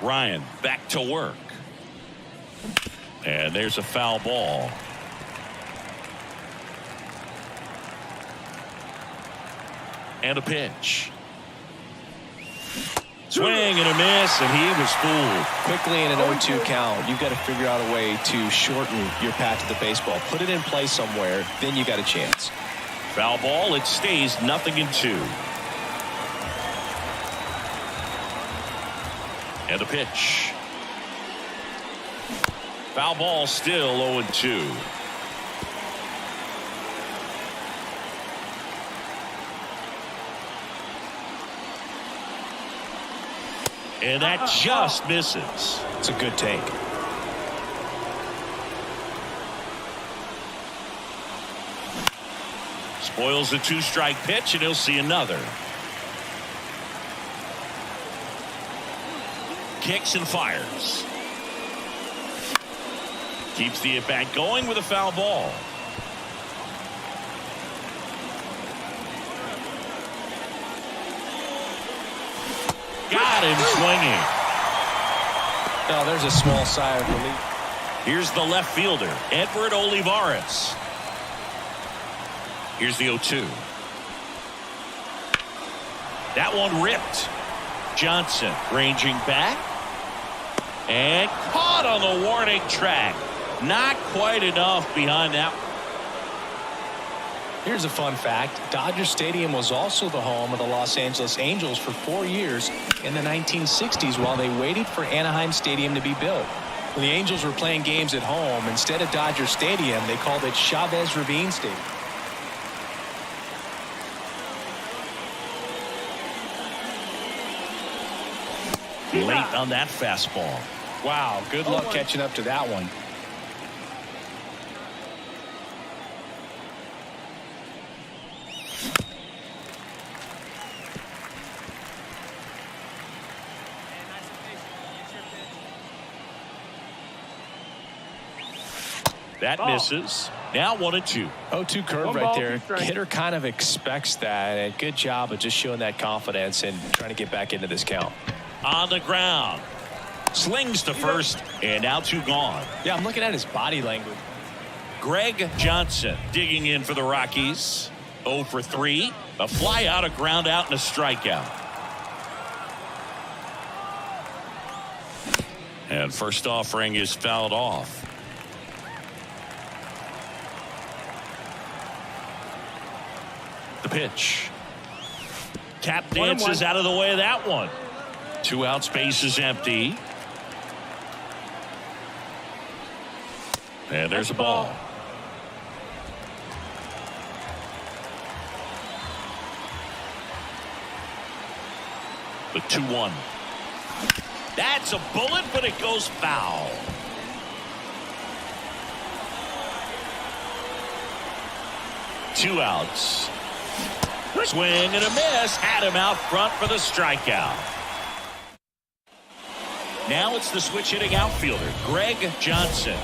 Ryan back to work. And there's a foul ball. And a pitch. Swing and a miss, and he was fooled. Quickly in an 0-2 count, you've got to figure out a way to shorten your path to the baseball. Put it in play somewhere, then you got a chance. Foul ball, it stays 0-2. And a pitch. Foul ball, still 0-2. And that just misses. It's a good take. Spoils the 2-strike pitch, and he'll see another. Kicks and fires. Keeps the at-bat going with a foul ball. Got him swinging. Now there's a small sigh of relief. Here's the left fielder, Edward Olivares. Here's the 0-2. That one ripped. Johnson ranging back. And caught on the warning track. Not quite enough behind that. Here's a fun fact. Dodger Stadium was also the home of the Los Angeles Angels for 4 years in the 1960s while they waited for Anaheim Stadium to be built. When the Angels were playing games at home, instead of Dodger Stadium, they called it Chavez Ravine Stadium. Late on that fastball. Wow, good luck catching up to that one. That misses. Now 1-2. 0-2 curve right there. Hitter kind of expects that. And good job of just showing that confidence and trying to get back into this count. On the ground. Slings to first, and now 2 gone. Yeah, I'm looking at his body language. Greg Johnson digging in for the Rockies. 0 for 3. A fly out, a ground out, and a strikeout. And first offering is fouled off. The pitch. Tap dances out of the way of that one. 2 out, space is empty. And there's a ball. The 2-1. That's a bullet, but it goes foul. Two outs. Swing and a miss. Had him out front for the strikeout. Now it's the switch hitting outfielder, Greg Johnson.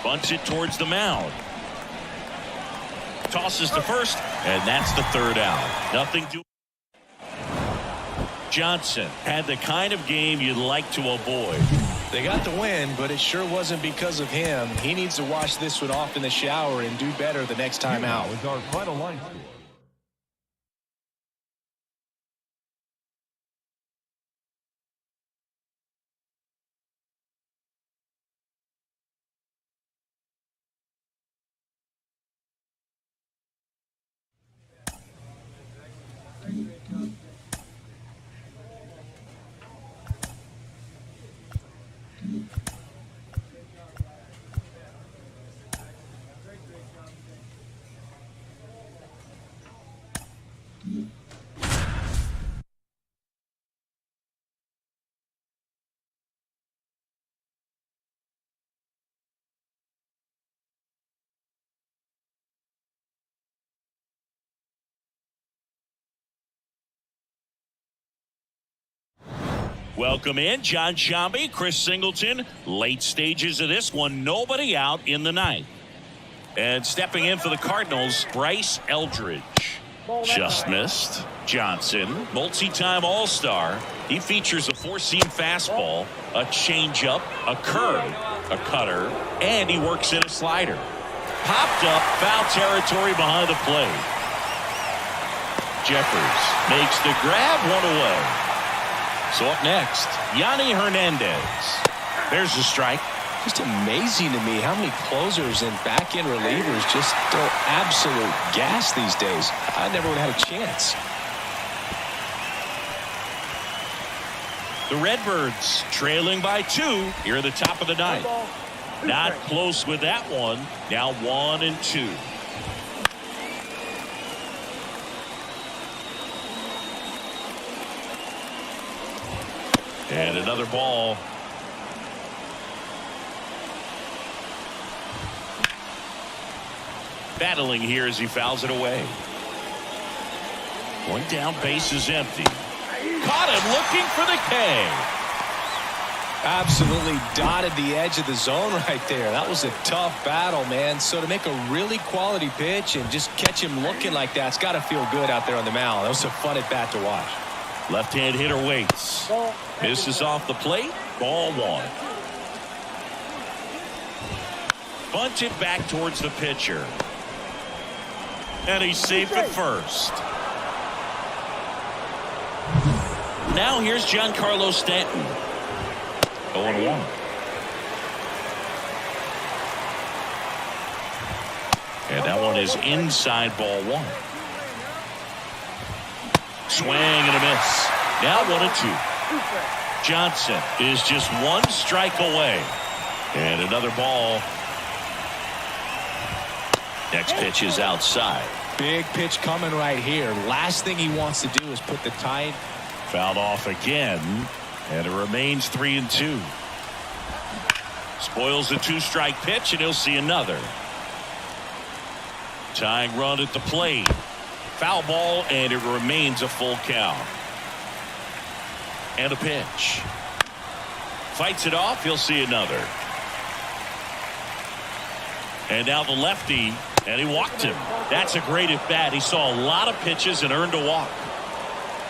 Bunts it towards the mound. Tosses to first, and that's the 3rd out. Nothing to. Johnson had the kind of game you'd like to avoid. They got the win, but it sure wasn't because of him. He needs to wash this one off in the shower and do better the next time out. Is our final line score. Welcome in, John Shambi, Chris Singleton. Late stages of this one, nobody out in the 9th. And stepping in for the Cardinals, Bryce Eldridge. Just missed. Johnson, multi-time All-Star. He features a four-seam fastball, a changeup, a curve, a cutter, and he works in a slider. Popped up, foul territory behind the plate. Jeffers makes the grab, one away. So up next, Yanni Hernandez. There's the strike. Just amazing to me how many closers and back-end relievers just throw absolute gas these days. I never would have had a chance. The Redbirds trailing by 2 here at the top of the ninth. Not close with that one. Now 1-2. And another ball. Battling here as he fouls it away. One down, base is empty. Caught him looking for the K. Absolutely dotted the edge of the zone right there. That was a tough battle, man. So to make a really quality pitch and just catch him looking like that, it's got to feel good out there on the mound. That was a fun at bat to watch. Left-hand hitter waits. Misses off the plate. Ball 1. Bunted back towards the pitcher. And he's safe at first. Now here's Giancarlo Stanton. 0-1. And that one is inside, ball 1. Swing and a miss. Now 1-2. Johnson is just one strike away. And another ball. Next pitch is outside. Big pitch coming right here. Last thing he wants to do is put the tie. Fouled off again. And it remains 3-2. Spoils the 2-strike pitch, and he'll see another. Tying run at the plate. Foul ball, and it remains a full count. And a pitch. Fights it off. He'll see another. And now the lefty, and he walked him. That's a great at bat. He saw a lot of pitches and earned a walk.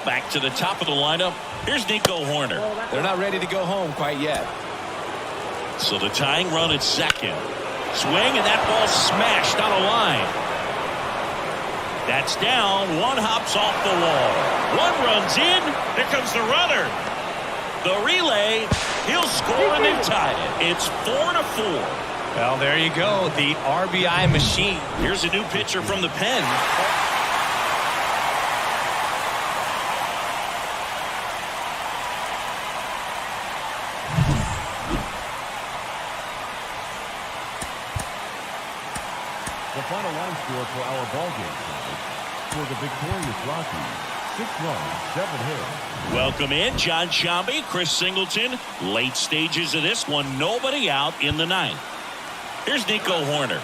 Back to the top of the lineup. Here's Nico Hoerner. They're not ready to go home quite yet. So the tying run at second. Swing, and that ball smashed on a line. That's down. One hops off the wall. One runs in. Here comes the runner. The relay. He'll score, and they've tied it. It's 4-4. Well, there you go. The RBI machine. Here's a new pitcher from the pen. The final line score for our ballgame tonight. For the victorious Rockies, 6 runs, 7 hits. Welcome in, John Sciambi, Chris Singleton. Late stages of this one. Nobody out in the ninth. Here's Nico Hoerner.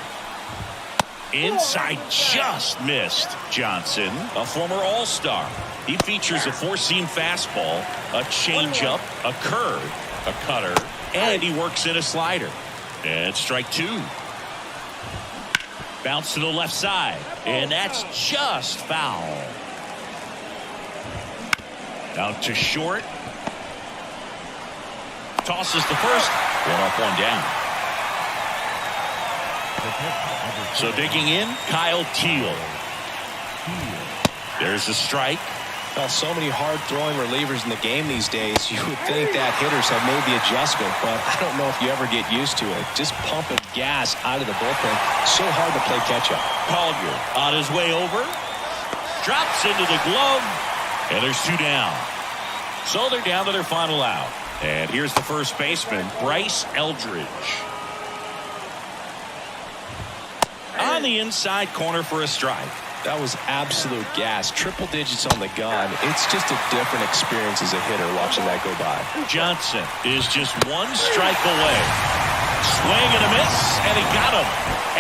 Inside, just missed. Johnson, a former All-Star. He features a four-seam fastball, a changeup, a curve, a cutter, and he works in a slider. And strike 2. Bounce to the left side, and that's just foul. Out to short. Tosses the first. One up, one down. So digging in, Kyle Teel. There's a strike. Well, so many hard-throwing relievers in the game these days. You would think that hitters have made the adjustment, but I don't know if you ever get used to it. Just pumping gas out of the bullpen. So hard to play catch-up. Collier on his way over. Drops into the glove. And there's 2 down. So they're down to their final out. And here's the first baseman, Bryce Eldridge. On the inside corner for a strike. That was absolute gas. Triple digits on the gun. It's just a different experience as a hitter watching that go by. Johnson is just one strike away. Swing and a miss, and he got him.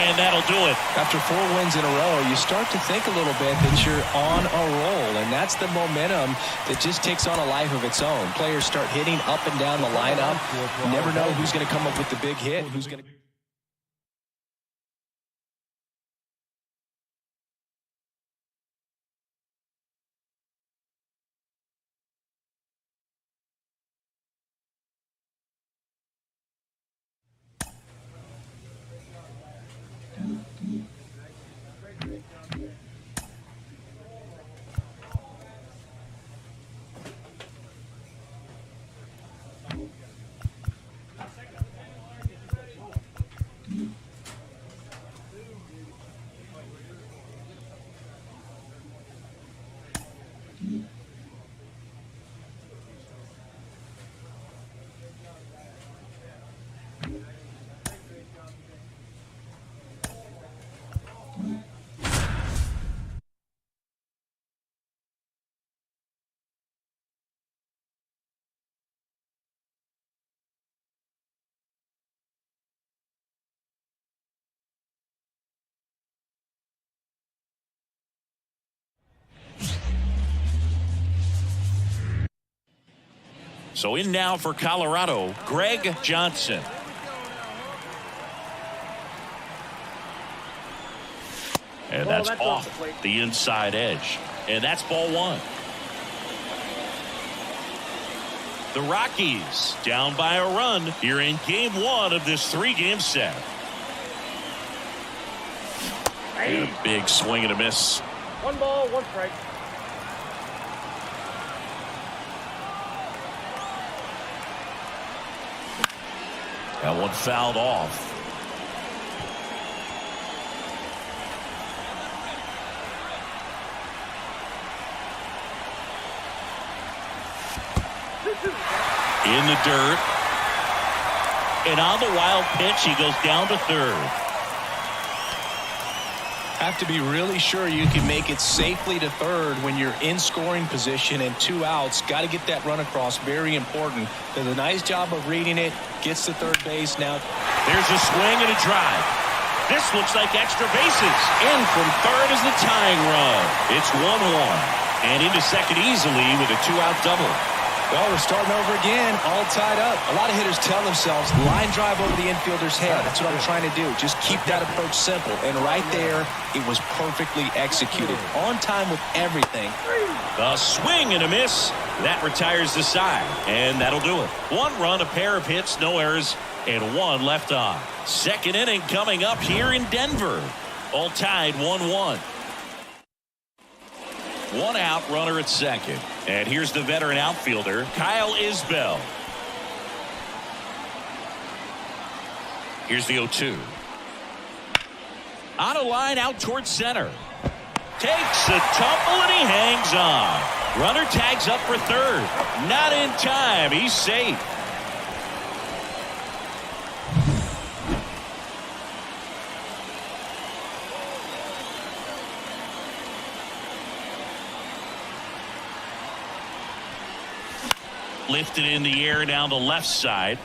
And that'll do it. After 4 wins in a row, you start to think a little bit that you're on a roll, and that's the momentum that just takes on a life of its own. Players start hitting up and down the lineup. You never know who's going to come up with the big hit, who's going to So in now for Colorado, Greg Johnson. And that's off the inside edge. And that's ball one. The Rockies down by a run here in game one of this 3-game set. And a big swing and a miss. 1 ball, 1 strike. That one fouled off. In the dirt. And on the wild pitch, he goes down to third. Have to be really sure you can make it safely to third when you're in scoring position and 2 outs. Got to get that run across. Very important. Does a nice job of reading it. Gets to third base now. There's a swing and a drive. This looks like extra bases. In from third is the tying run. It's 1-1. And into second easily with a 2-out double. Well, we're starting over again, all tied up. A lot of hitters tell themselves, line drive over the infielder's head. That's what I'm trying to do. Just keep that approach simple. And right there, it was perfectly executed. On time with everything. The swing and a miss. That retires the side. And that'll do it. 1 run, a pair of hits, no errors, and 1 left on. Second inning coming up here in Denver. All tied 1-1. 1 out, runner at second. And here's the veteran outfielder, Kyle Isbell. Here's the 0-2. On a line out towards center. Takes a tumble and he hangs on. Runner tags up for third. Not in time. He's safe. Lifted in the air down the left side.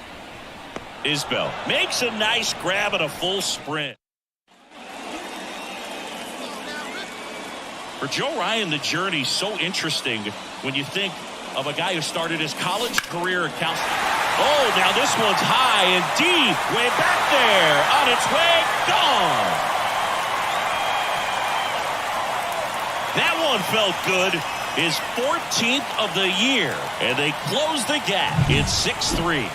Isbell makes a nice grab at a full sprint. For Joe Ryan, the journey's so interesting when you think of a guy who started his college career at Cal. Oh, now this one's high and deep. Way back there. On its way. Gone. That one felt good. His 14th of the year, and they close the gap. It's 6-3.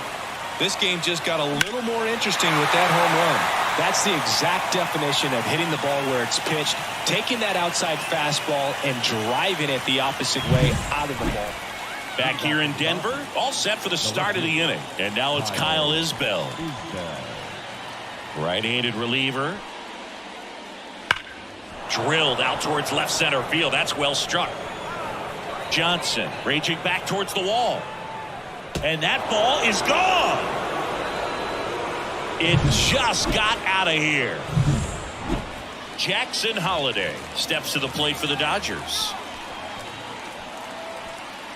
This game just got a little more interesting with that home run. That's the exact definition of hitting the ball where it's pitched, taking that outside fastball and driving it the opposite way out of the ball. Back here in Denver, all set for the start of the inning. And now it's Kyle Isbell. Right-handed reliever. Drilled out towards left center field. That's well struck. Johnson raging back towards the wall. And that ball is gone. It just got out of here. Jackson Holliday steps to the plate for the Dodgers.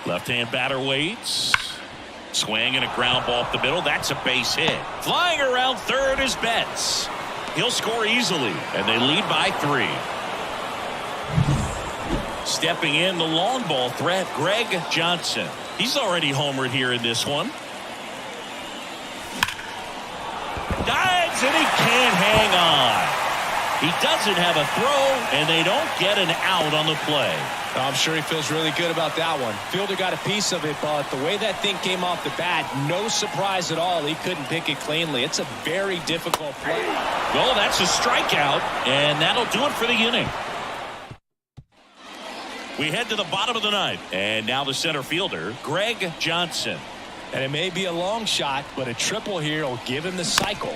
Left-hand batter waits. Swing and a ground ball up the middle. That's a base hit. Flying around third is Betts. He'll score easily, and they lead by 3. Stepping in, the long ball threat, Greg Johnson. He's already homered here in this one. Dives, and he can't hang on. He doesn't have a throw, and they don't get an out on the play. I'm sure he feels really good about that one. Fielder got a piece of it, but the way that thing came off the bat, no surprise at all. He couldn't pick it cleanly. It's a very difficult play. Well, that's a strikeout, and that'll do it for the inning. We head to the bottom of the ninth, and now the center fielder, Greg Johnson. And it may be a long shot, but a triple here will give him the cycle.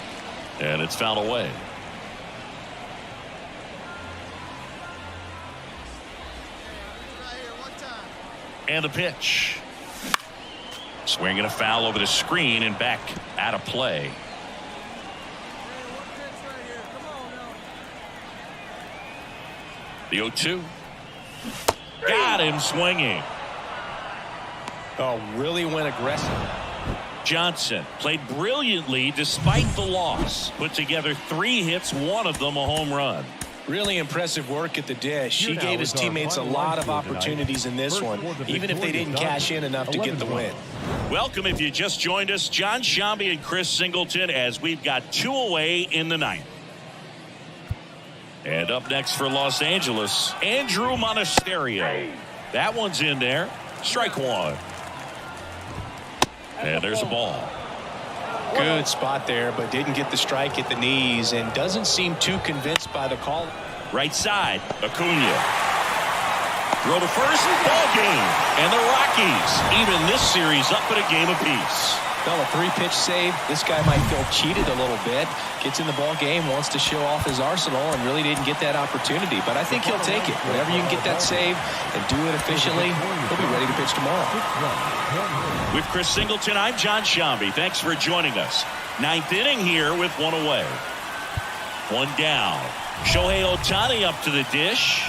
And it's fouled away. And the pitch. Swing and a foul over the screen and back out of play. The 0-2. Got him swinging. Oh, really went aggressive. Johnson played brilliantly despite the loss. Put together 3 hits, one of them a home run. Really impressive work at the dish. He gave his teammates a lot of opportunities in this one, even if they didn't cash in enough to get the win. Welcome if you just joined us, Jon Sciambi and Chris Singleton, as we've got 2 away in the ninth. And up next for Los Angeles, Andrew Monasterio. That one's in there. Strike one. And there's a ball. Good spot there, but didn't get the strike at the knees and doesn't seem too convinced by the call. Right side, Acuna. Throw to first, ball game. And the Rockies even this series up at a game apiece. Well, a 3-pitch save. This guy might feel cheated a little bit. Gets in the ball game, wants to show off his arsenal, and really didn't get that opportunity. But I think he'll take it. Whenever you can get that save and do it efficiently, he'll be ready to pitch tomorrow. With Chris Singleton, I'm Jon Sciambi. Thanks for joining us. Ninth inning here with 1 away. 1 down. Shohei Ohtani up to the dish.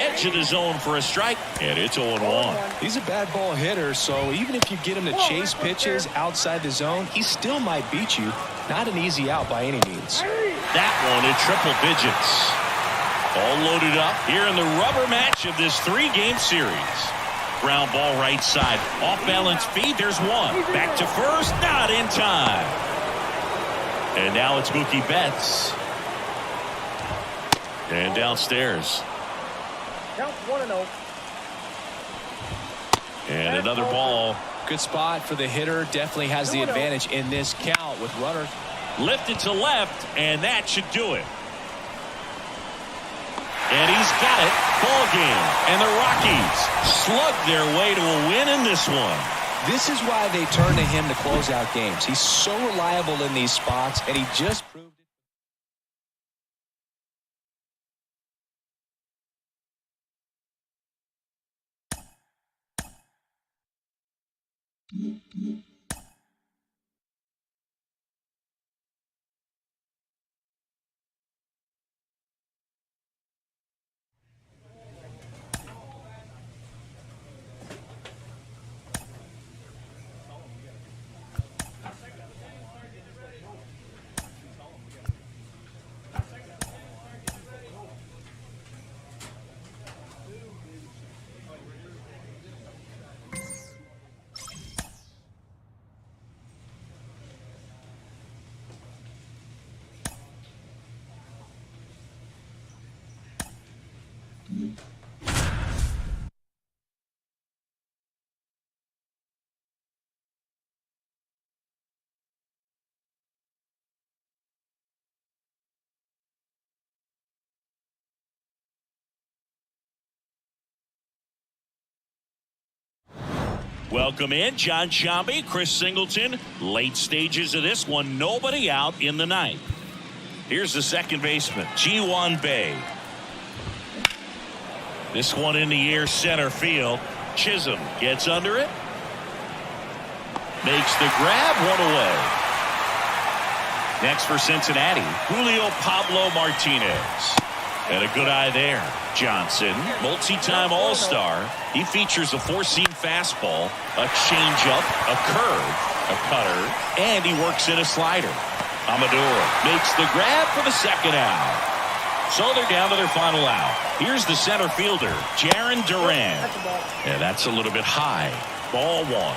Edge of the zone for a strike, and it's 0-1. He's a bad ball hitter, so even if you get him to chase pitches outside the zone, he still might beat you. Not an easy out by any means. That one in triple digits. All loaded up here in the rubber match of this 3-game series. Ground ball right side. Off balance feed. There's one. Back to first. Not in time. And now it's Mookie Betts. And downstairs. Count 1-0. And another ball. Good spot for the hitter. Definitely has the advantage in this count with runners. Lifted to left, and that should do it. And he's got it. Ball game. And the Rockies slug their way to a win in this one. This is why they turn to him to close out games. He's so reliable in these spots, and he just proved it. Welcome in, Jon Sciambi, Chris Singleton. Late stages of this one, nobody out in the ninth. Here's the second baseman, Ji-hwan Bae. This one in the air center field. Chisholm gets under it. Makes the grab, 1 away. Next for Cincinnati, Julio Pablo Martinez. And a good eye there. Johnson, multi-time All-Star. He features a 4-seam fastball, a changeup, a curve, a cutter, and he works in a slider. Amador makes the grab for the second out. So they're down to their final out. Here's the center fielder, Jarren Duran. And that's a little bit high. Ball 1.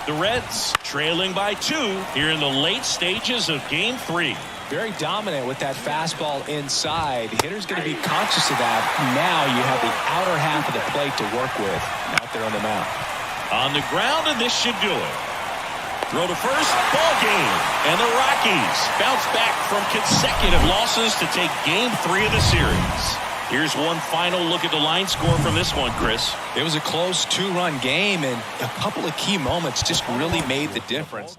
The Reds trailing by 2 here in the late stages of Game 3. Very dominant with that fastball inside. The hitter's going to be conscious of that. Now you have the outer half of the plate to work with out there on the mound. On the ground, and this should do it. Throw to first, ball game. And the Rockies bounce back from consecutive losses to take Game 3 of the series. Here's one final look at the line score from this one, Chris. It was a close 2-run game, and a couple of key moments just really made the difference.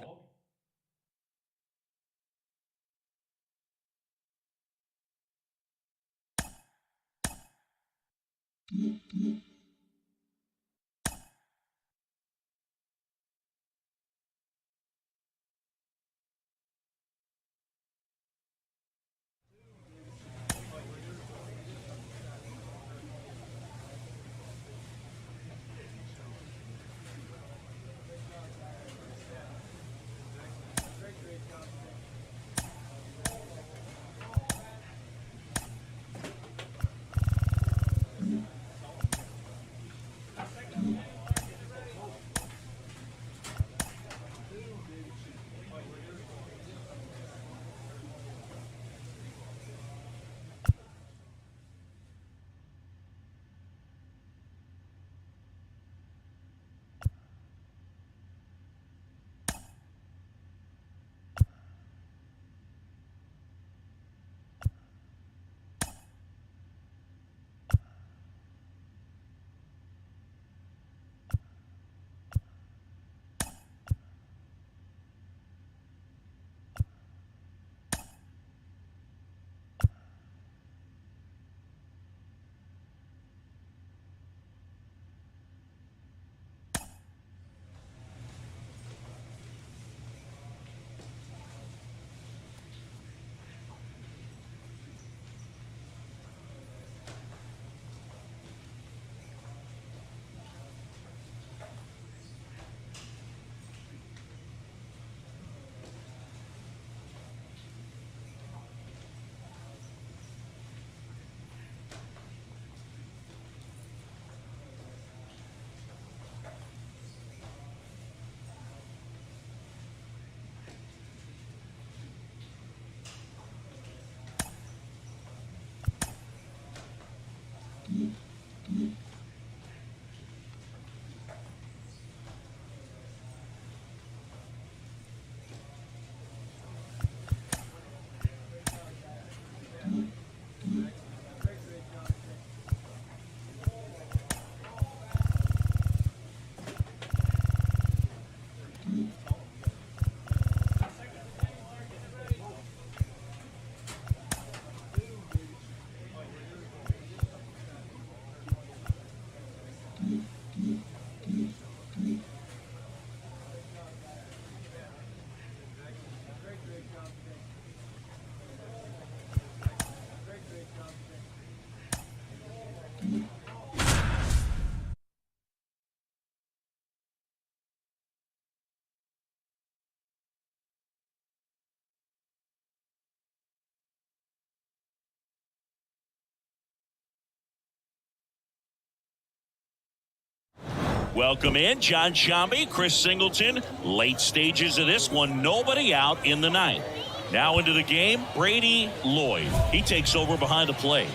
Welcome in John Shambi, Chris Singleton. Late stages of this one, nobody out in the ninth. Now into the game, Brady Lloyd. He takes over behind the plate.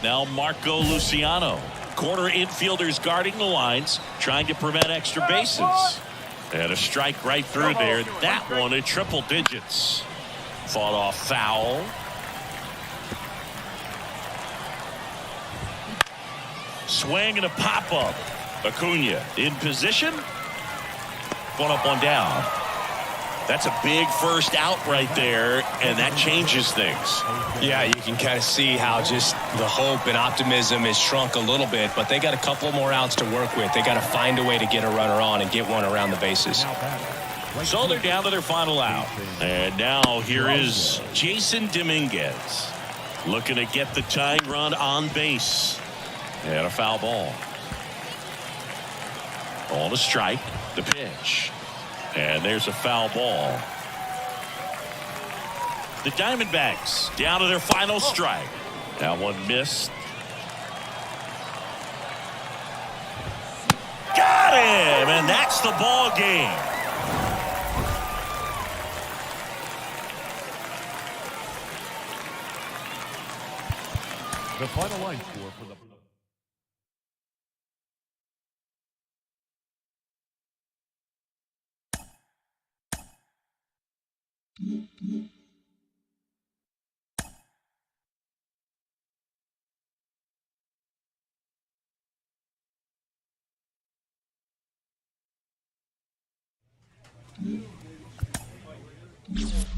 Now Marco Luciano. Corner infielders guarding the lines, trying to prevent extra bases. And a strike right through there. That one at triple digits. Fought off foul. Swing and a pop-up. Acuna in position. One up, one down. That's a big first out right there, and that changes things. Yeah, you can kind of see how just the hope and optimism is shrunk a little bit, but they got a couple more outs to work with. They got to find a way to get a runner on and get one around the bases. So they're down to their final out. And now here is Jason Dominguez looking to get the tying run on base. And a foul ball. On a strike, the pitch. And there's a foul ball. The Diamondbacks down to their final strike. That one missed. Got him! And that's the ball game. The final line score for the Mm-hmm.